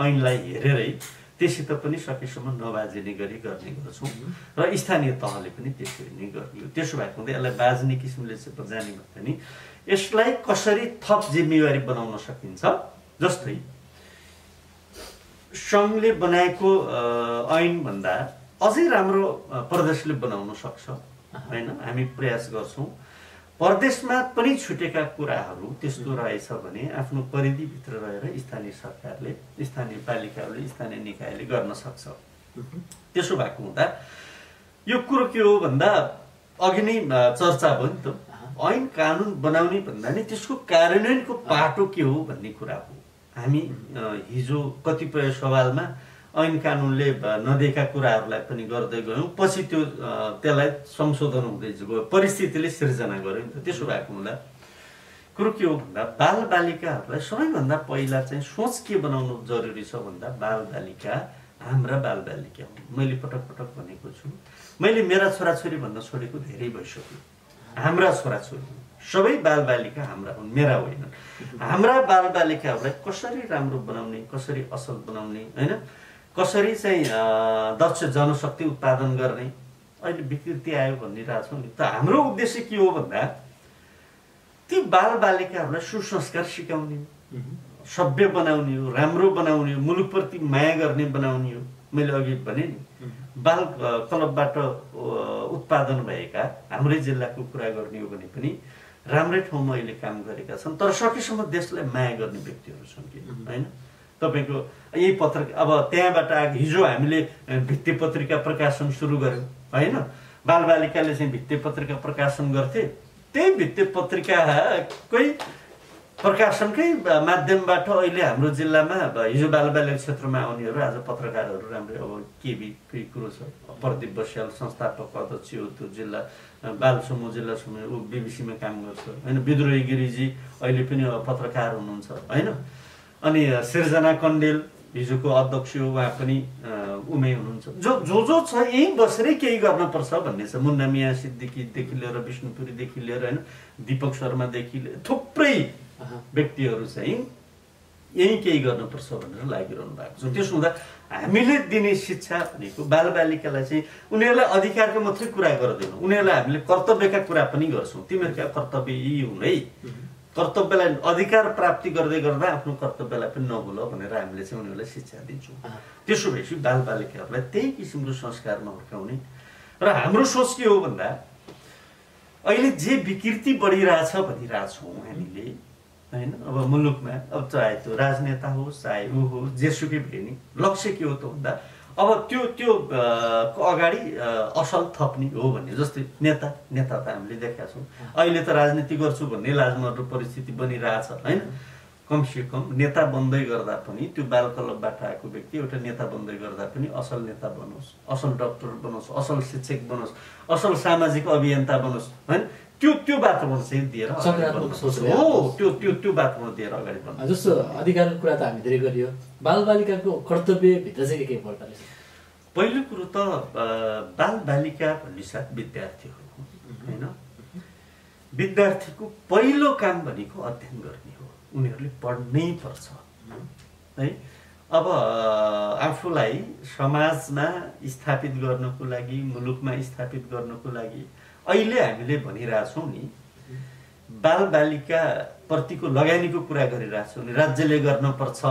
ऐनलाई हेरेरै त्यससित पनि सकेसम्म नबाजिने गरी गर्ने गर्छौँ र स्थानीय तहले पनि त्यसरी नै गर्ने हो। त्यसो भएको हुँदा यसलाई बाज्ने किसिमले चाहिँ बजाने भन्दा नि यसलाई कसरी थप जिम्मेवारी बनाउन सकिन्छ। जस्तै सङ्घले बनाएको ऐनभन्दा अझै राम्रो प्रदेशले बनाउन सक्छ होइन, हामी प्रयास गर्छौँ। प्रदेशमा पनि छुटेका कुराहरू त्यस्तो रहेछ भने आफ्नो परिधिभित्र रहेर स्थानीय सरकारले, स्थानीय पालिकाहरूले, स्थानीय निकायले गर्न सक्छ। त्यसो भएको हुँदा यो कुरो के हो भन्दा अघि नै चर्चा भयो नि त, ऐन कानुन बनाउने भन्दा नि त्यसको कार्यान्वयनको पाटो के हो भन्ने कुरा हो। हामी हिजो कतिपय सवालमा ऐन कानुनले नदिएका कुराहरूलाई पनि गर्दै गयौँ, पछि त्यसलाई संशोधन हुँदै गयो, परिस्थितिले सिर्जना गर्यो नि त। त्यसो भएको हुँदा कुरो के हो भन्दा बालबालिकाहरूलाई सबैभन्दा पहिला चाहिँ सोच के बनाउनु जरुरी छ भन्दा बालबालिका हाम्रा बालबालिका हुन्। मैले पटक पटक भनेको छु, मैले मेरा छोराछोरी भन्न छोडेको धेरै भइसक्यो। हाम्रा छोराछोरी, सबै बालबालिका हाम्रा हुन्, मेरा होइनन्। हाम्रा बालबालिकाहरूलाई कसरी राम्रो बनाउने, कसरी असल बनाउने होइन, कसरी चाहिँ दक्ष जनशक्ति उत्पादन गर्ने, अहिले विकृति आयो भनिरहेछौँ नि त। हाम्रो उद्देश्य के हो भन्दा ती बालबालिकाहरूलाई सुसंस्कार सिकाउने, सभ्य बनाउने हो, राम्रो बनाउने हो, मुलुकप्रति माया गर्ने बनाउने हो। मैले अघि भने नि बाल क्लबबाट उत्पादन भएका हाम्रै जिल्लाको कुरा गर्ने हो भने पनि राम्रै ठाउँमा अहिले काम गरेका छन्, तर सकेसम्म देशलाई माया गर्ने व्यक्तिहरू छन् कि होइन। तपाईँको यही पत्रिका, अब त्यहाँबाट हिजो हामीले भित्ते पत्रिका प्रकाशन सुरु गऱ्यौँ होइन, बालबालिकाले चाहिँ भित्ते पत्रिका प्रकाशन गर्थे। त्यही भित्ते पत्रिकाकै प्रकाशनकै माध्यमबाट अहिले हाम्रो जिल्लामा हिजो बालबालिका क्षेत्रमा आउनेहरू आज पत्रकारहरू राम्रै, अब केही कुरो छ, प्रदीप बस्याल संस्थापक अध्यक्ष हो त्यो जिल्ला बाल समूह, जिल्ला समूह, ऊ बिबिसीमा काम गर्छ होइन। विद्रोही गिरिजी अहिले पनि पत्रकार हुनुहुन्छ होइन। अनि सिर्जना कण्डेल हिजोको अध्यक्ष हो, उहाँ पनि उमै हुनुहुन्छ। जो छ यहीँ बसेरै केही गर्नुपर्छ भन्ने छ। मुन्ना मिया सिद्दिकीदेखि लिएर विष्णुपुरीदेखि लिएर होइन, दीपक शर्मादेखि लिएर थुप्रै व्यक्तिहरू चाहिँ यही केही गर्नुपर्छ भनेर लागिरहनु भएको छ। त्यसो हुँदा हामीले दिने शिक्षा भनेको बालबालिकालाई चाहिँ उनीहरूलाई अधिकारको मात्रै कुरा गर्दैनौँ, उनीहरूलाई हामीले कर्तव्यका कुरा पनि गर्छौँ। तिमीहरूका कर्तव्य यी हुन् है, कर्तव्यलाई अधिकार प्राप्ति गर्दै गर्दा आफ्नो कर्तव्यलाई पनि नभुल भनेर हामीले चाहिँ उनीहरूलाई शिक्षा दिन्छौँ। त्यसो भएपछि बालबालिकाहरूलाई त्यही किसिमको संस्कारमा हुर्काउने। र हाम्रो सोच के हो भन्दा अहिले जे विकृति बढिरहेछ भनिरहेछौँ हामीले होइन, अब मुलुकमा, अब चाहे त्यो राजनेता होस् चाहे ऊ होस् जेसुकै भए नि, लक्ष्य के हो त भन्दा अब त्यो अगाडि असल थप्ने हो भन्ने। जस्तै नेता त हामीले देखेका छौँ, अहिले त राजनीति गर्छु भन्ने लाज मर्दो परिस्थिति बनिरहेछ होइन। कमसेकम नेता बन्दै गर्दा पनि त्यो बाल क्लबबाट आएको व्यक्ति एउटा नेता बन्दै गर्दा पनि असल नेता बनोस्, असल डाक्टर बनोस्, असल शिक्षक बनोस्, असल सामाजिक अभियन्ता बनोस्, हैन? त्यो वातावरण चाहिँ दिएर सकारात्मक सोच हो, त्यो वातावरण दिएर अगाडि बढ्नु। जस्तो अधिकारको कुरा त हामी धेरै गरियो, बालबालिकाको कर्तव्यभित्र चाहिँ के पर्दो रहेछ? पहिलो कुरो त बालबालिका भन्ने साथ विद्यार्थीहरू होइन, विद्यार्थीको पहिलो काम भनेको अध्ययन गर्ने हो, उनीहरूले पढ्नै पर्छ है। अब आफूलाई समाजमा स्थापित गर्नको लागि, मुलुकमा स्थापित गर्नको लागि अहिले हामीले भनिरहेछौँ नि, बालबालिका प्रतिको लगानीको कुरा गरिरहेछौँ नि, राज्यले गर्नुपर्छ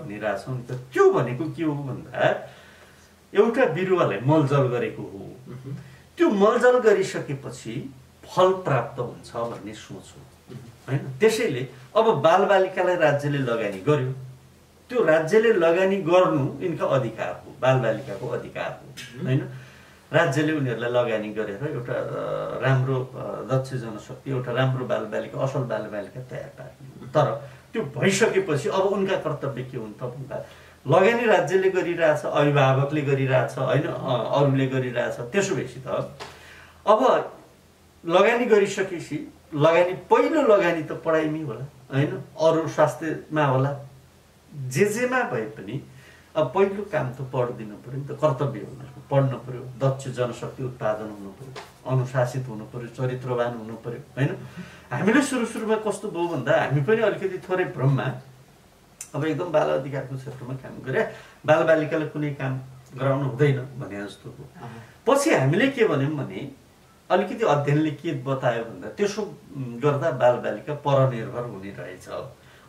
भनिरहेछौँ नि, त त्यो भनेको के हो भन्दा एउटा बिरुवालाई मलजल गरेको हो, त्यो मलजल गरिसकेपछि फल प्राप्त हुन्छ भन्ने सोच हो हैन। त्यसैले अब बालबालिकालाई राज्यले लगानी गर्यो, त्यो राज्यले लगानी गर्नु यिनका अधिकार हो, बालबालिकाको अधिकार हो हैन। राज्यले उनीहरूलाई लगानी गरेर एउटा राम्रो दक्ष जनशक्ति, एउटा राम्रो बालबालिका, असल बालबालिका तयार पार्ने। तर त्यो भइसकेपछि अब उनका कर्तव्य के हुन् त भन्दा लगानी राज्यले गरिरहेछ, अभिभावकले गरिरहेछ होइन, अरूले गरिरहेछ, त्यसो भएपछि त अब लगानी गरिसकेपछि लगानी पहिलो लगानी त पढाइमै होला होइन, अरू स्वास्थ्यमा होला, जेमा भए पनि अब पहिलो काम त पढिदिनु पर्यो नि त, कर्तव्य उनीहरूको पढ्न पर्यो, दक्ष जनशक्ति उत्पादन हुनु पर्यो, अनुशासित हुनु पर्यो, चरित्रवान हुनु पर्यो होइन। हामीले सुरुमा कस्तो भयो भन्दा हामी पनि अलिकति थोरै भ्रममा अब एकदम बाल अधिकारको क्षेत्रमा काम गरे बालबालिकालाई कुनै काम गराउनु हुँदैन भने जस्तो हो। पछि हामीले के भन्यौँ भने अलिकति अध्ययनले के बतायो भन्दा त्यसो गर्दा बालबालिका परनिर्भर हुने रहेछ।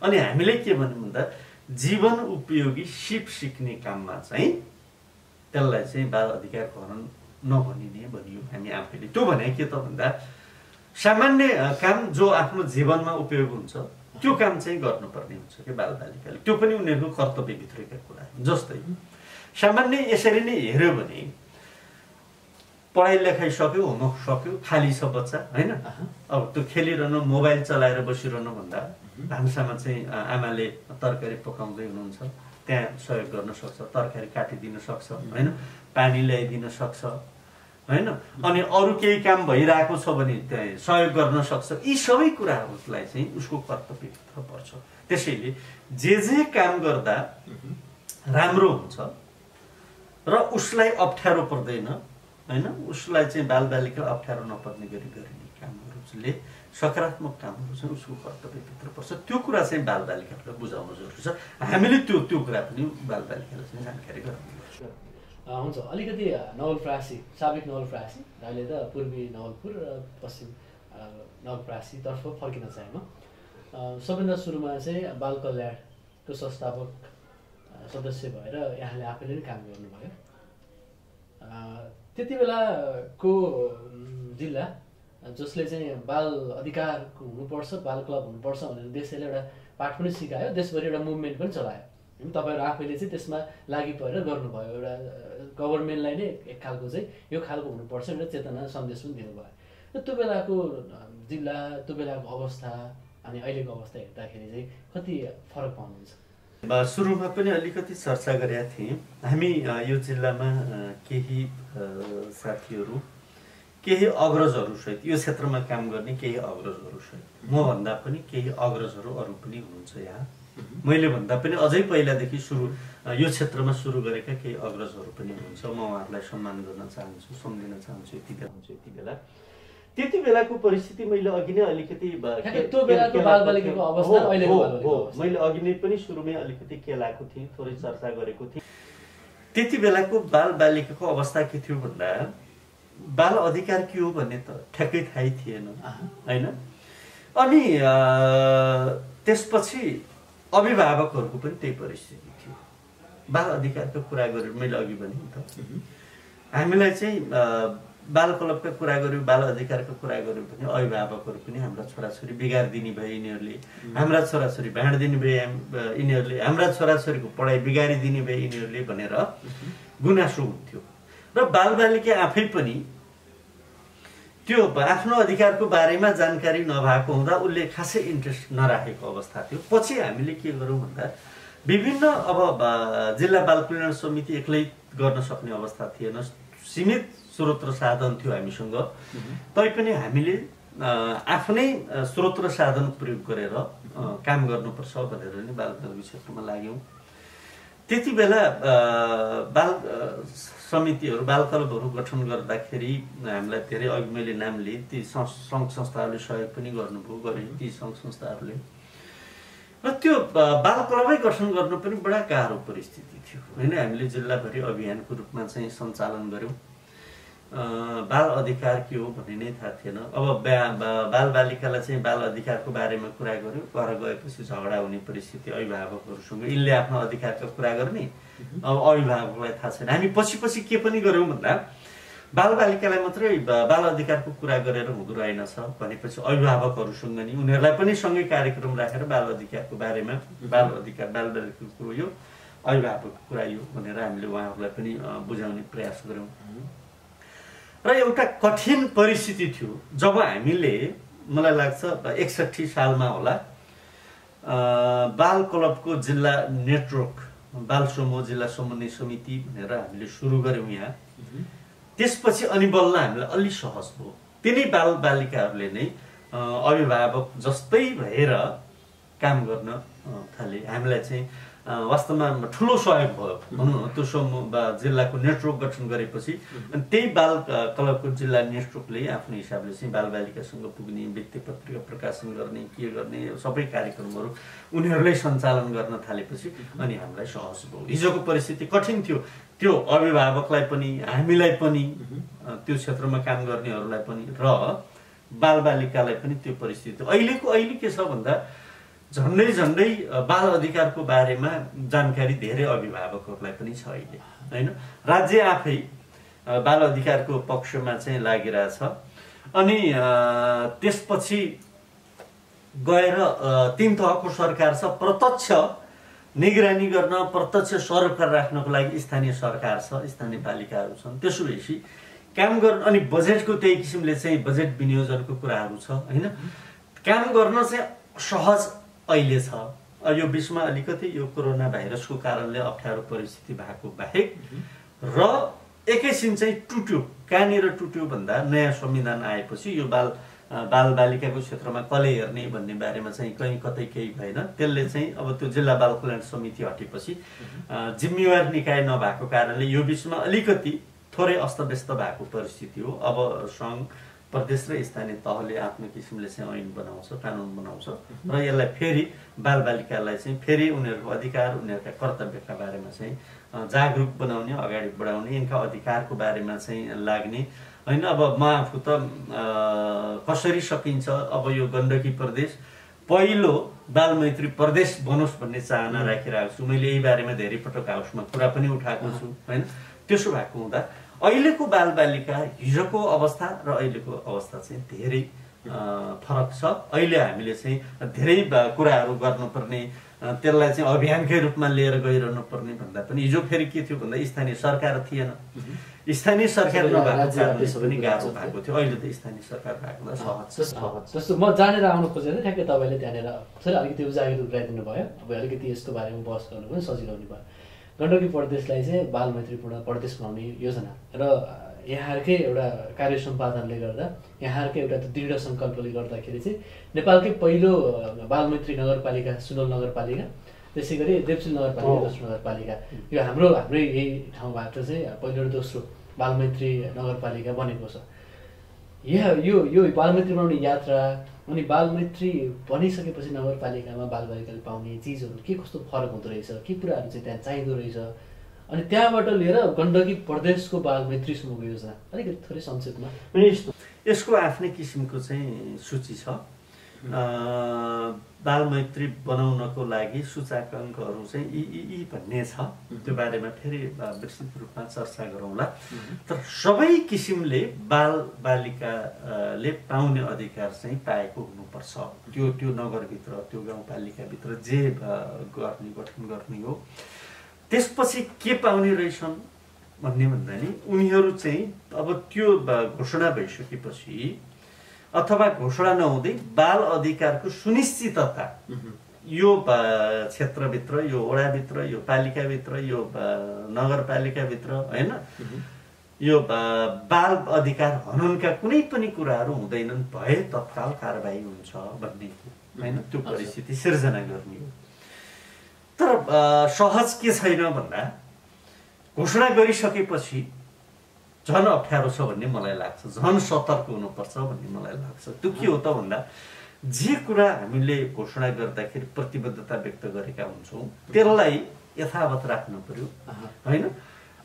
अनि हामीले के भन्यौँ भन्दा जीवन उपयोगी सिप सिक्ने काममा चाहिँ त्यसलाई चाहिँ बाल अधिकार हनन नभनिने भनियो हामी आफैले। त्यो भने के त भन्दा सामान्य काम जो आफ्नो जीवनमा उपयोग हुन्छ त्यो काम चाहिँ गर्नुपर्ने हुन्छ कि बालबालिकाले, त्यो पनि उनीहरूको कर्तव्यभित्रका कुरा हो। जस्तै सामान्य यसरी नै हेऱ्यो भने पढाइ लेखाइ सक्यो, होमवर्क सक्यो, खाली छ बच्चा होइन, अब त्यो खेलिरहनु, मोबाइल चलाएर बसिरहनु भन्दा भान्सामा चाहिँ आमाले तरकारी पकाउँदै हुनुहुन्छ, त्यहाँ सहयोग गर्न सक्छ, तरकारी काटिदिन सक्छ होइन, पानी ल्याइदिन सक्छ होइन, अनि अरू केही काम भइरहेको छ भने त्यहाँ सहयोग गर्न सक्छ। यी सबै कुराहरूलाई चाहिँ उसको कर्तव्यभित्र पर्छ। त्यसैले जे काम गर्दा राम्रो हुन्छ र उसलाई अप्ठ्यारो पर्दैन होइन, उसलाई चाहिँ बालबालिका अप्ठ्यारो नपर्ने गरी गरिने कामहरूले सकारात्मक कामहरू चाहिँ उसको कर्तव्यभित्र पर्छ। त्यो कुरा चाहिँ बालबालिकाहरूलाई बुझाउनु जरुरी छ। हामीले त्यो कुरा पनि बालबालिकालाई चाहिँ जानकारी गराउनु पर्छ। हुन्छ, अलिकति नवलपरासी, साबिक नवलपरासी, अहिले त पूर्वी नवलपुर र पश्चिम नवलपरासीतर्फ फर्किन चाहे म। सबैभन्दा सुरुमा चाहिँ बाल कल्याणको संस्थापक सदस्य भएर यहाँले आफैले नै काम गर्नुभयो। त्यति बेलाको जिल्ला जसले चाहिँ बाल अधिकारको हुनुपर्छ, बाल क्लब हुनुपर्छ भनेर देशले एउटा पाठ पनि सिकायो, देशभरि एउटा मुभमेन्ट पनि चलायो। तपाईँहरू आफैले चाहिँ त्यसमा लागि परेर गर्नुभयो, एउटा गभर्मेन्टलाई नै एक खालको चाहिँ यो खालको हुनुपर्छ एउटा चेतना सन्देश पनि दिनुभयो। र त्यो बेलाको जिल्ला, त्यो बेलाको अवस्था अनि अहिलेको अवस्था हेर्दाखेरि चाहिँ कति फरक पाउनुहुन्छ? सुरुमा पनि अलिकति चर्चा गरेका थिएँ। हामी यो जिल्लामा केही साथीहरू, केही अग्रजहरूसहित यो क्षेत्रमा काम गर्ने केही अग्रजहरूसहित, मभन्दा पनि केही अग्रजहरू अरू पनि हुनुहुन्छ यहाँ। मैले भन्दा पनि अझै पहिलादेखि यो क्षेत्रमा सुरु गरेका केही अग्रजहरू पनि हुनुहुन्छ। म उहाँहरूलाई सम्मान गर्न चाहन्छु, सम्झिन चाहन्छु। यति बेला त्यति बेलाको परिस्थिति मैले अघि नै अलिकति मैले अघि नै पनि सुरुमै अलिकति केलाएको थिएँ, थोरै चर्चा गरेको थिएँ। त्यति बेलाको बालबालिकाको अवस्था के थियो भन्दा बाल अधिकार के हो भन्ने त ठ्याक्कै थाहै थिएन होइन। अनि त्यसपछि अभिभावकहरूको पनि त्यही परिस्थिति थियो। बाल अधिकारको कुरा गरेर मैले अघि भने नि त हामीलाई चाहिँ बाल क्लबका कुरा गर्यो, बाल अधिकारको कुरा गर्यो भने अभिभावकहरू पनि हाम्रा छोराछोरी बिगारिदिने भए यिनीहरूले, हाम्रा छोराछोरी भाँडिदिने भए यिनीहरूले, हाम्रा छोराछोरीको पढाइ बिगारिदिने भए यिनीहरूले भनेर गुनासो हुन्थ्यो। र बालबालिका आफै पनि त्यो आफ्नो अधिकारको बारेमा जानकारी नभएको हुँदा उसले खासै इन्ट्रेस्ट नराखेको अवस्था थियो। पछि हामीले के गरौँ भन्दा विभिन्न अब जिल्ला बाल कल्याण समिति एक्लै गर्न सक्ने अवस्था थिएन, सीमित स्रोत र साधन थियो हामीसँग। तैपनि हामीले आफ्नै स्रोत र साधन प्रयोग गरेर काम गर्नुपर्छ भनेर नि बाल उद्योग क्षेत्रमा लाग्यौँ। त्यति बेला बाल समितिहरू बाल क्लबहरू गठन गर्दाखेरि हामीलाई धेरै अघि मैले नाम लिएँ ती सङ्घ संस्थाहरूले सहयोग पनि गर्नुभयो, गरे ती सङ्घ संस्थाहरूले। र त्यो बाल क्लबै गठन गर्नु पनि बडा गाह्रो परिस्थिति थियो होइन। हामीले जिल्लाभरि अभियानको रूपमा चाहिँ सञ्चालन गऱ्यौँ। बाल अधिकार के हो भन्ने नै थाहा थिएन। अब बाल बालिकालाई चाहिँ बाल अधिकारको बारेमा कुरा गऱ्यो, घर गएपछि झगडा हुने परिस्थिति अभिभावकहरूसँग, यिनले आफ्नो अधिकारको कुरा गर्ने, अब अभिभावकलाई थाहा छैन। हामी पछि के पनि गऱ्यौँ भन्दा बाल बालिकालाई मात्रै बाल अधिकारको कुरा गरेर हुँदो रहेनछ भनेपछि अभिभावकहरूसँग नि उनीहरूलाई पनि सँगै कार्यक्रम राखेर बाल अधिकारको बारेमा बाल अधिकार बाल बालिकाको कुरो यो, अभिभावकको कुरा यो भनेर हामीले उहाँहरूलाई पनि बुझाउने प्रयास गऱ्यौँ। र एउटा कठिन परिस्थिति थियो जब हामीले, मलाई लाग्छ 61 सालमा होला, बाल क्लबको जिल्ला नेटवर्क बाल समूह जिल्ला समन्वय समिति भनेर हामीले सुरु गऱ्यौँ यहाँ। त्यसपछि अनि बल्ल हामीलाई अलि सहज भयो। तिनै बाल बालिकाहरूले नै अभिभावक जस्तै भएर काम गर्न थाले। हामीलाई चाहिँ वास्तवमा ठुलो सहयोग भयो भनौँ न। त्यो समूह जिल्लाको नेटवर्क गठन गरेपछि अनि त्यही बाल क्लबको जिल्ला नेटवर्कले आफ्नो हिसाबले चाहिँ बाल बालिकासँग पुग्ने, व्यक्ति पत्रिका प्रकाशन गर्ने, के गर्ने सबै कार्यक्रमहरू उनीहरूले सञ्चालन गर्न थालेपछि अनि हामीलाई सहज भयो। हिजोको परिस्थिति कठिन थियो, त्यो अभिभावकलाई पनि हामीलाई पनि त्यो क्षेत्रमा काम गर्नेहरूलाई पनि र बालबालिकालाई पनि त्यो परिस्थिति। अहिले के छ भन्दा झन्डै बाल अधिकारको बारेमा जानकारी धेरै अभिभावकहरूलाई पनि छ अहिले होइन। राज्य आफै बाल अधिकारको पक्षमा चाहिँ लागिरहेछ। अनि त्यसपछि गएर 3 तहको सरकार छ, प्रत्यक्ष निगरानी गर्न, प्रत्यक्ष सरकार राख्नको लागि स्थानीय सरकार छ, स्थानीय पालिकाहरू छन्। त्यसो भएपछि काम गर्न अनि बजेटको त्यही किसिमले चाहिँ बजेट विनियोजनको कुराहरू छ होइन। काम गर्न चाहिँ सहज अहिले छ। यो बिचमा अलिकति यो कोरोना भाइरसको कारणले अप्ठ्यारो परिस्थिति भएको बाहेक र एकैछिन चाहिँ टुट्यो। कहाँनिर टुट्यो भन्दा नयाँ संविधान आएपछि यो बाल बालिकाको क्षेत्रमा कसले हेर्ने भन्ने बारेमा चाहिँ कहीँ कतै केही भएन। त्यसले चाहिँ अब त्यो जिल्ला बाल कल्याण समिति हटेपछि जिम्मेवार निकाय नभएको कारणले यो बिचमा अलिकति थोरै अस्तव्यस्त भएको परिस्थिति हो। अब सङ्घ, प्रदेश र स्थानीय तहले आफ्नो किसिमले चाहिँ ऐन बनाउँछ, कानुन बनाउँछ र यसलाई फेरि बालबालिकालाई चाहिँ फेरि उनीहरूको अधिकार, उनीहरूका कर्तव्यका बारेमा चाहिँ जागरुक बनाउने, अगाडि बढाउने, यिनका अधिकारको बारेमा चाहिँ लाग्ने होइन। अब म आफू त कसरी सकिन्छ, अब यो गण्डकी प्रदेश पहिलो बालमैत्री प्रदेश बनोस् भन्ने चाहना राखिरहेको छु। मैले यही बारेमा धेरै पटक हाउसमा कुरा पनि उठाएको छु होइन। त्यसो भएको हुँदा अहिलेको बालबालिका हिजोको अवस्था र अहिलेको अवस्था चाहिँ धेरै फरक छ। अहिले हामीले चाहिँ धेरै कुराहरू गर्नुपर्ने, त्यसलाई चाहिँ अभियानकै रूपमा लिएर गइरहनु पर्ने भन्दा पनि हिजो फेरि के थियो भन्दा स्थानीय सरकार थिएन। स्थानीय सरकार नभएको कारणले पनि गाह्रो भएको थियो। अहिले त स्थानीय सरकार भएको सहज। जस्तो म जानेर आउनु खोजेर ठ्याक्कै तपाईँले त्यहाँनिर अलिकति उजागर गराइदिनु भयो। अब अलिकति यसको बारेमा बहस गर्नु पनि सजिलो हुने भयो। गण्डकी प्रदेशलाई चाहिँ बालमैत्रीपूर्ण प्रदेश बनाउने योजना र यहाँहरूकै एउटा कार्य सम्पादनले गर्दा, यहाँहरूकै एउटा दृढ सङ्कल्पले गर्दाखेरि चाहिँ नेपालकै पहिलो बालमैत्री नगरपालिका सुनौल नगरपालिका, त्यसै गरी देवसिल नगरपालिका, दोस्रो नगरपालिका, यो हाम्रै यही ठाउँबाट चाहिँ पहिलो र दोस्रो बालमैत्री नगरपालिका बनेको छ। यो बालमैत्री बनाउने यात्रा अनि बालमैत्री बनिसकेपछि नगरपालिकामा बालबालिकाले पाउने चिजहरू के कस्तो फरक हुँदो रहेछ, के कुराहरू चाहिँ त्यहाँ चाहिँदो रहेछ, अनि त्यहाँबाट लिएर गण्डकी प्रदेशको बालमैत्री समूहको योजना अलिकति थोरै संक्षेपमा। यसको आफ्नै किसिमको चाहिँ सूची छ। बालमैत्री बनाउनको लागि सूचकाङ्कहरू चाहिँ यी भन्ने छ। त्यो बारेमा फेरि विस्तृत रूपमा चर्चा गरौँला। तर सबै किसिमले बालबालिकाले पाउने अधिकार चाहिँ पाएको हुनुपर्छ। त्यो नगरभित्र, त्यो गाउँपालिकाभित्र जे गर्ने गठन गर्ने हो। त्यसपछि के पाउने रहेछन्, भन्ने भन्दा नि उनीहरू चाहिँ अब त्यो घोषणा भइसकेपछि अथवा घोषणा नहुँदै बाल अधिकारको सुनिश्चितता यो क्षेत्रभित्र, यो वडाभित्र, यो पालिकाभित्र, यो नगरपालिकाभित्र होइन, यो बाल अधिकार हननका कुनै पनि कुराहरू हुँदैनन् भए तत्काल कारबाही हुन्छ भन्ने होइन, त्यो परिस्थिति सिर्जना गर्ने हो। तर सहज के छैन भन्दा घोषणा गरिसकेपछि झन् अप्ठ्यारो छ भन्ने मलाई लाग्छ, झन् सतर्क हुनुपर्छ भन्ने मलाई लाग्छ। त्यो के हो त भन्दा जे कुरा हामीले घोषणा गर्दाखेरि प्रतिबद्धता व्यक्त गरेका हुन्छौँ त्यसलाई यथावत राख्नु पर्यो होइन।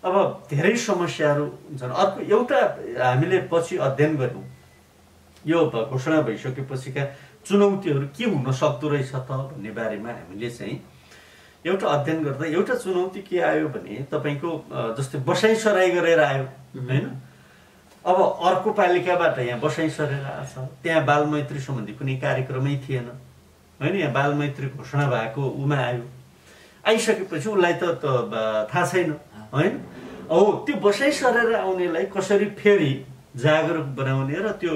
अब धेरै समस्याहरू हुन्छन्। अर्को एउटा हामीले पछि अध्ययन गऱ्यौँ यो घोषणा भइसकेपछिका चुनौतीहरू के हुन सक्दो रहेछ त भन्ने बारेमा हामीले चाहिँ एउटा अध्ययन गर्दा एउटा चुनौती के आयो भने तपाईँको जस्तै बसाइ सराई गरेर आयो होइन। अब अर्को पालिकाबाट यहाँ बसाइ सरेर आएछ, त्यहाँ बालमैत्री सम्बन्धी कुनै कार्यक्रमै थिएन होइन, यहाँ बालमैत्री घोषणा भएको उमा आयो, आइसकेपछि उसलाई त थाहा छैन होइन। हो त्यो बसाइ सरेर आउनेलाई कसरी फेरि जागरुक बनाउने र त्यो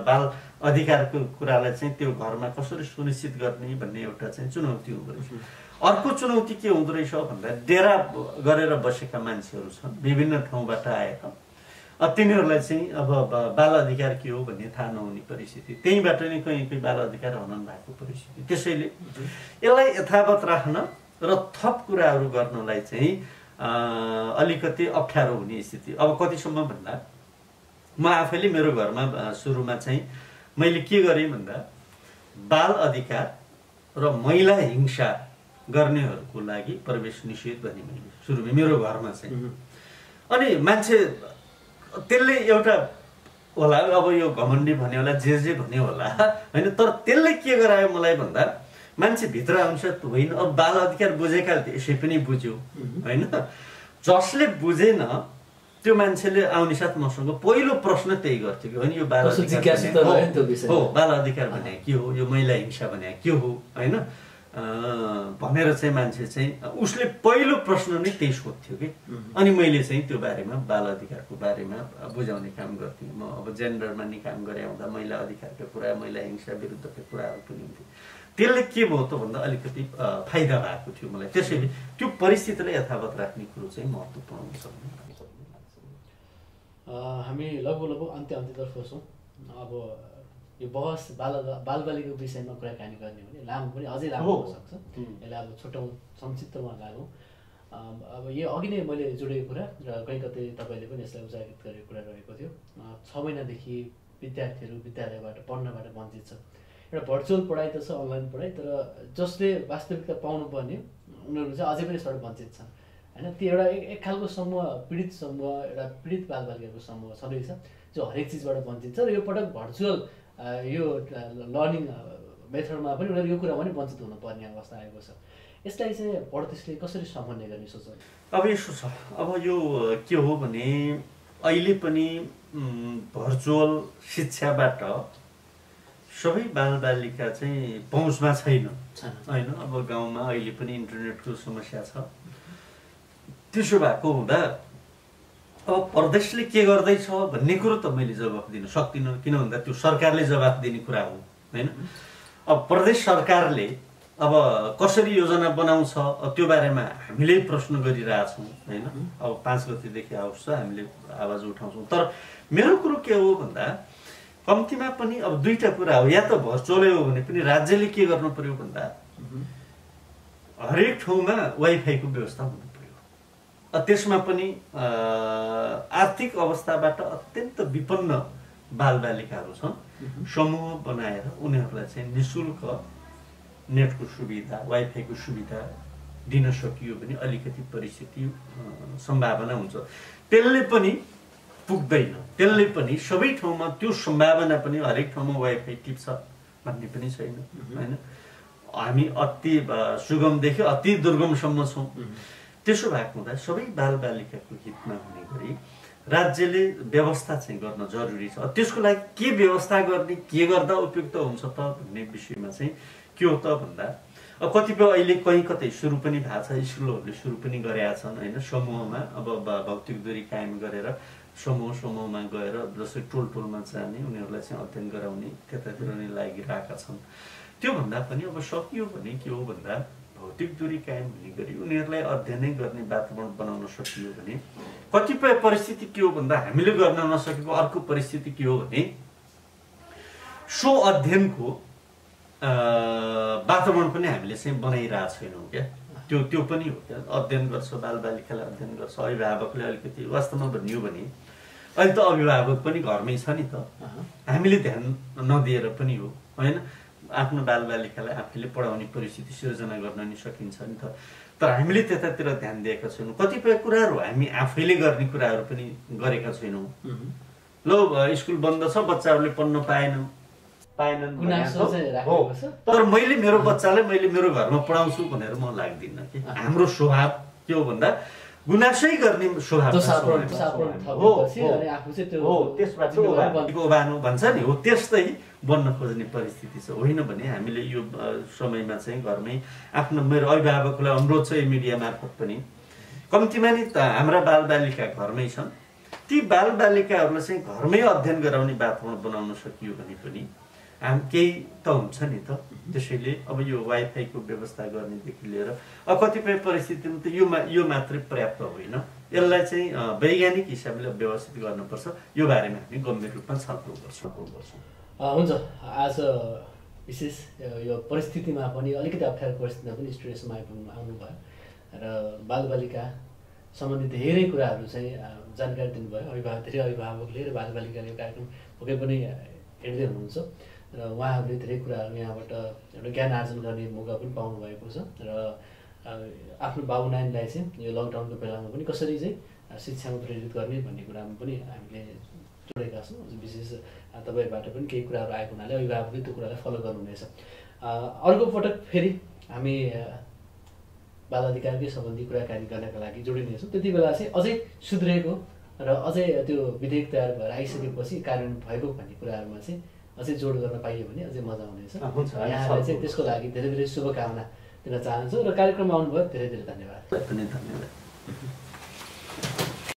बाल अधिकारको कुरालाई चाहिँ त्यो घरमा कसरी सुनिश्चित गर्ने भन्ने एउटा चाहिँ चुनौती हुँदो रहेछ। अर्को चुनौती के हुँदो रहेछ भन्दा डेरा गरेर बसेका मान्छेहरू छन् विभिन्न ठाउँबाट आएका, तिनीहरूलाई चाहिँ अब बाल अधिकार के हो भन्ने थाहा नहुने परिस्थिति, त्यहीँबाट नै कहीँ कहीँ बाल अधिकार हनन भएको परिस्थिति। त्यसैले यसलाई यथावत राख्न र थप कुराहरू गर्नलाई चाहिँ अलिकति अप्ठ्यारो हुने स्थिति। अब कतिसम्म भन्दा म आफैले मेरो घरमा सुरुमा चाहिँ मैले के गरेँ भन्दा बाल अधिकार र महिला हिंसा गर्नेहरूको लागि प्रवेश निषेध भने मैले सुरुमा मेरो घरमा चाहिँ। अनि मान्छे त्यसले एउटा होला, अब यो घमण्डी भन्यो होला, जे भन्यो होला होइन, तर त्यसले के गरायो मलाई भन्दा मान्छे भित्र आउँछ होइन। अब बाल अधिकार बुझेका यसै पनि बुझ्यो होइन। जसले बुझेन त्यो मान्छेले आउने साथ मसँग पहिलो प्रश्न त्यही गर्थ्यो कि होइन यो बाल अधिकार हो, बाल अधिकार भने के हो, यो महिला हिंसा भने के हो होइन भनेर चाहिँ मान्छे चाहिँ उसले पहिलो प्रश्न नै त्यही सोध्थ्यो कि। अनि मैले चाहिँ त्यो बारेमा बाल अधिकारको बारेमा बुझाउने काम गर्थेँ। म अब जेन्डरमा नि काम गरे हुँदा महिला अधिकारका कुरा, महिला हिंसा विरुद्धका कुराहरू पनि हुन्थ्यो। त्यसले के भयो त भन्दा अलिकति फाइदा भएको थियो मलाई। त्यसैले त्यो परिस्थितिलाई यथावत राख्ने कुरो चाहिँ महत्त्वपूर्ण हुन्छ। हामी लगभग अन्त्यतर्फ छौँ। अब यो बहस बालबालिकाको विषयमा कुराकानी गर्ने भने लामो पनि अझै लामो हुन सक्छ। यसलाई अब छुट्याउँ, संक्षिप्तमा लागौँ। अब यो अघि नै मैले जोडेको कुरा र कहीँ कतै तपाईँले पनि यसलाई उजागर गरेको कुरा रहेको थियो। 6 महिनादेखि विद्यार्थीहरू विद्यालयबाट पढ्नबाट वञ्चित छ। एउटा भर्चुअल पढाइ त छ, अनलाइन पढाइ, तर जसले वास्तविकता पाउनुपर्ने उनीहरू चाहिँ अझै पनि यसबाट वञ्चित छन् होइन। त्यो एउटा एक खालको समूह, पीडित समूह, एउटा पीडित बालबालिकाको समूह छँदैछ जो हरेक चिजबाट वञ्चित छ। र यो पटक भर्चुअल यो लर्निङ मेथडमा पनि उनीहरू यो कुरामा पनि वञ्चित हुनुपर्ने अवस्था आएको छ। यसलाई चाहिँ पढ्दैछले कसरी सम्हाल्ने गर्ने सोच? अब यसो छ, अब यो के हो भने अहिले पनि भर्चुअल शिक्षाबाट सबै बालबालिका चाहिँ पहुँचमा छैन होइन। अब गाउँमा अहिले पनि इन्टरनेटको समस्या छ। त्यसो भएको हुँदा अब प्रदेशले के गर्दैछ भन्ने कुरो त मैले जवाफ दिन सक्दिनँ, किन भन्दा त्यो सरकारले जवाफ दिने कुरा हो होइन। अब प्रदेश सरकारले अब कसरी योजना बनाउँछ त्यो बारेमा हामीले प्रश्न गरिरहेछौँ होइन। अब 5 गतेदेखि आउँछ हामीले आवाज उठाउँछौँ। तर मेरो कुरो के हो भन्दा कम्तीमा पनि अब दुईटा कुरा हो, या त भर्चुअलै हो भने पनि राज्यले के गर्नु पर्यो भन्दा हरेक ठाउँमा वाइफाईको व्यवस्था हुनु पर्यो। त्यसमा पनि आर्थिक अवस्थाबाट अत्यन्त विपन्न बालबालिकाहरू छन्, समूह बनाएर उनीहरूलाई चाहिँ निःशुल्क नेटको सुविधा, वाइफाईको सुविधा दिन सकियो भने अलिकति परिस्थिति सम्भावना हुन्छ। त्यसले पनि पुग्दैन, त्यसले पनि सबै ठाउँमा त्यो सम्भावना पनि हरेक ठाउँमा वाइफाई टिप्छ भन्ने पनि छैन होइन। हामी अति सुगमदेखि अति दुर्गमसम्म छौँ। त्यसो भएको हुँदा सबै बालबालिकाको हितमा हुने गरी राज्यले व्यवस्था चाहिँ गर्न जरुरी छ। त्यसको लागि के व्यवस्था गर्ने, के गर्दा उपयुक्त हुन्छ त भन्ने विषयमा चाहिँ के हो त भन्दा अब कतिपय अहिले कहीँ कतै सुरु पनि भएको छ, स्कुलहरूले सुरु पनि गरेका छन् होइन, समूहमा अब भौतिक दूरी कायम गरेर समूहमा गएर जस्तै टोलमा जाने उनीहरूलाई चाहिँ अध्ययन गराउने त्यतातिर नै लागिरहेका छन्। त्योभन्दा पनि अब सकियो भने के हो भन्दा भौतिक दूरी कायम हुने गरी उनीहरूलाई अध्ययनै गर्ने वातावरण बनाउन सकियो भने कतिपय परिस्थिति के हो भन्दा हामीले गर्न नसकेको अर्को परिस्थिति के हो भने सो अध्ययनको वातावरण पनि हामीले चाहिँ बनाइरहेको छैनौँ क्या। त्यो पनि हो क्या, अध्ययन गर्छ बालबालिकाले अध्ययन गर्छ, अभिभावकले अलिकति वास्तवमा भन्यो भने अहिले त अभिभावक पनि घरमै छ नि त, हामीले ध्यान नदिएर पनि हो होइन, आफ्नो बालबालिकालाई आफैले पढाउने परिस्थिति सिर्जना गर्न नि सकिन्छ नि त, तर हामीले त्यतातिर ध्यान दिएका छैनौँ। कतिपय कुराहरू हामी आफैले गर्ने कुराहरू पनि गरेका छैनौँ। ल स्कुल बन्द छ, बच्चाहरूले पढ्न पाएनन्, तर मैले मेरो बच्चालाई मैले मेरो घरमा पढाउँछु भनेर म लाग्दिनँ कि। हाम्रो स्वभाव के हो भन्दा गुनासै गर्ने स्वभाव ओभानो भन्छ नि, हो त्यस्तै बन्न खोज्ने परिस्थिति छ। होइन भने हामीले यो समयमा चाहिँ घरमै आफ्नो मेरो अभिभावकलाई अनुरोध छ मिडिया मार्फत पनि, कम्तीमा नि त हाम्रा बालबालिका घरमै छन्, ती बालबालिकाहरूलाई चाहिँ घरमै अध्ययन गराउने वातावरण बनाउन सकियो भने पनि केही त हुन्छ नि त। त्यसैले अब यो वाइफाईको व्यवस्था गर्नेदेखि लिएर अब कतिपय परिस्थितिमा त यो मात्रै पर्याप्त होइन, यसलाई चाहिँ वैज्ञानिक हिसाबले व्यवस्थित गर्नुपर्छ। यो बारेमा हामी गम्भीर रूपमा छलफल गर्छौँ। हुन्छ, आज विशेष यो परिस्थितिमा पनि अलिकति अप्ठ्यारो परिस्थितिमा पनि स्टुडियोसम्म आउनुभयो र बालबालिका सम्बन्धी धेरै कुराहरू चाहिँ जानकारी दिनुभयो। धेरै अभिभावकले र बालबालिकाले यो कार्यक्रम पक्कै पनि हेर्दै हुनुहुन्छ र उहाँहरूले धेरै कुराहरू यहाँबाट एउटा ज्ञान आर्जन गर्ने मौका पनि पाउनु भएको छ र आफ्नो बाबु नानीलाई चाहिँ यो लकडाउनको बेलामा पनि कसरी चाहिँ शिक्षामा प्रेरित गर्ने भन्ने कुरामा पनि हामीले जोडेका छौँ। विशेष तपाईँबाट पनि केही कुराहरू आएको हुनाले अभिभावकले त्यो कुरालाई फलो गर्नुहुनेछ। अर्को पटक फेरि हामी बाल अधिकारकै सम्बन्धी कुराकानी गर्नका लागि जोडिनेछौँ। त्यति बेला चाहिँ अझै सुध्रिएको र अझै त्यो विधेयक तयार भएर आइसकेपछि कार्यान्वयन भएको भन्ने कुराहरूमा चाहिँ अझै जोड गर्न पाइयो भने अझै मजा आउनेछ। यहाँलाई चाहिँ त्यसको लागि धेरै धेरै शुभकामना दिन चाहन्छु र कार्यक्रममा आउनुभयो धेरै धेरै धन्यवाद। धन्यवाद।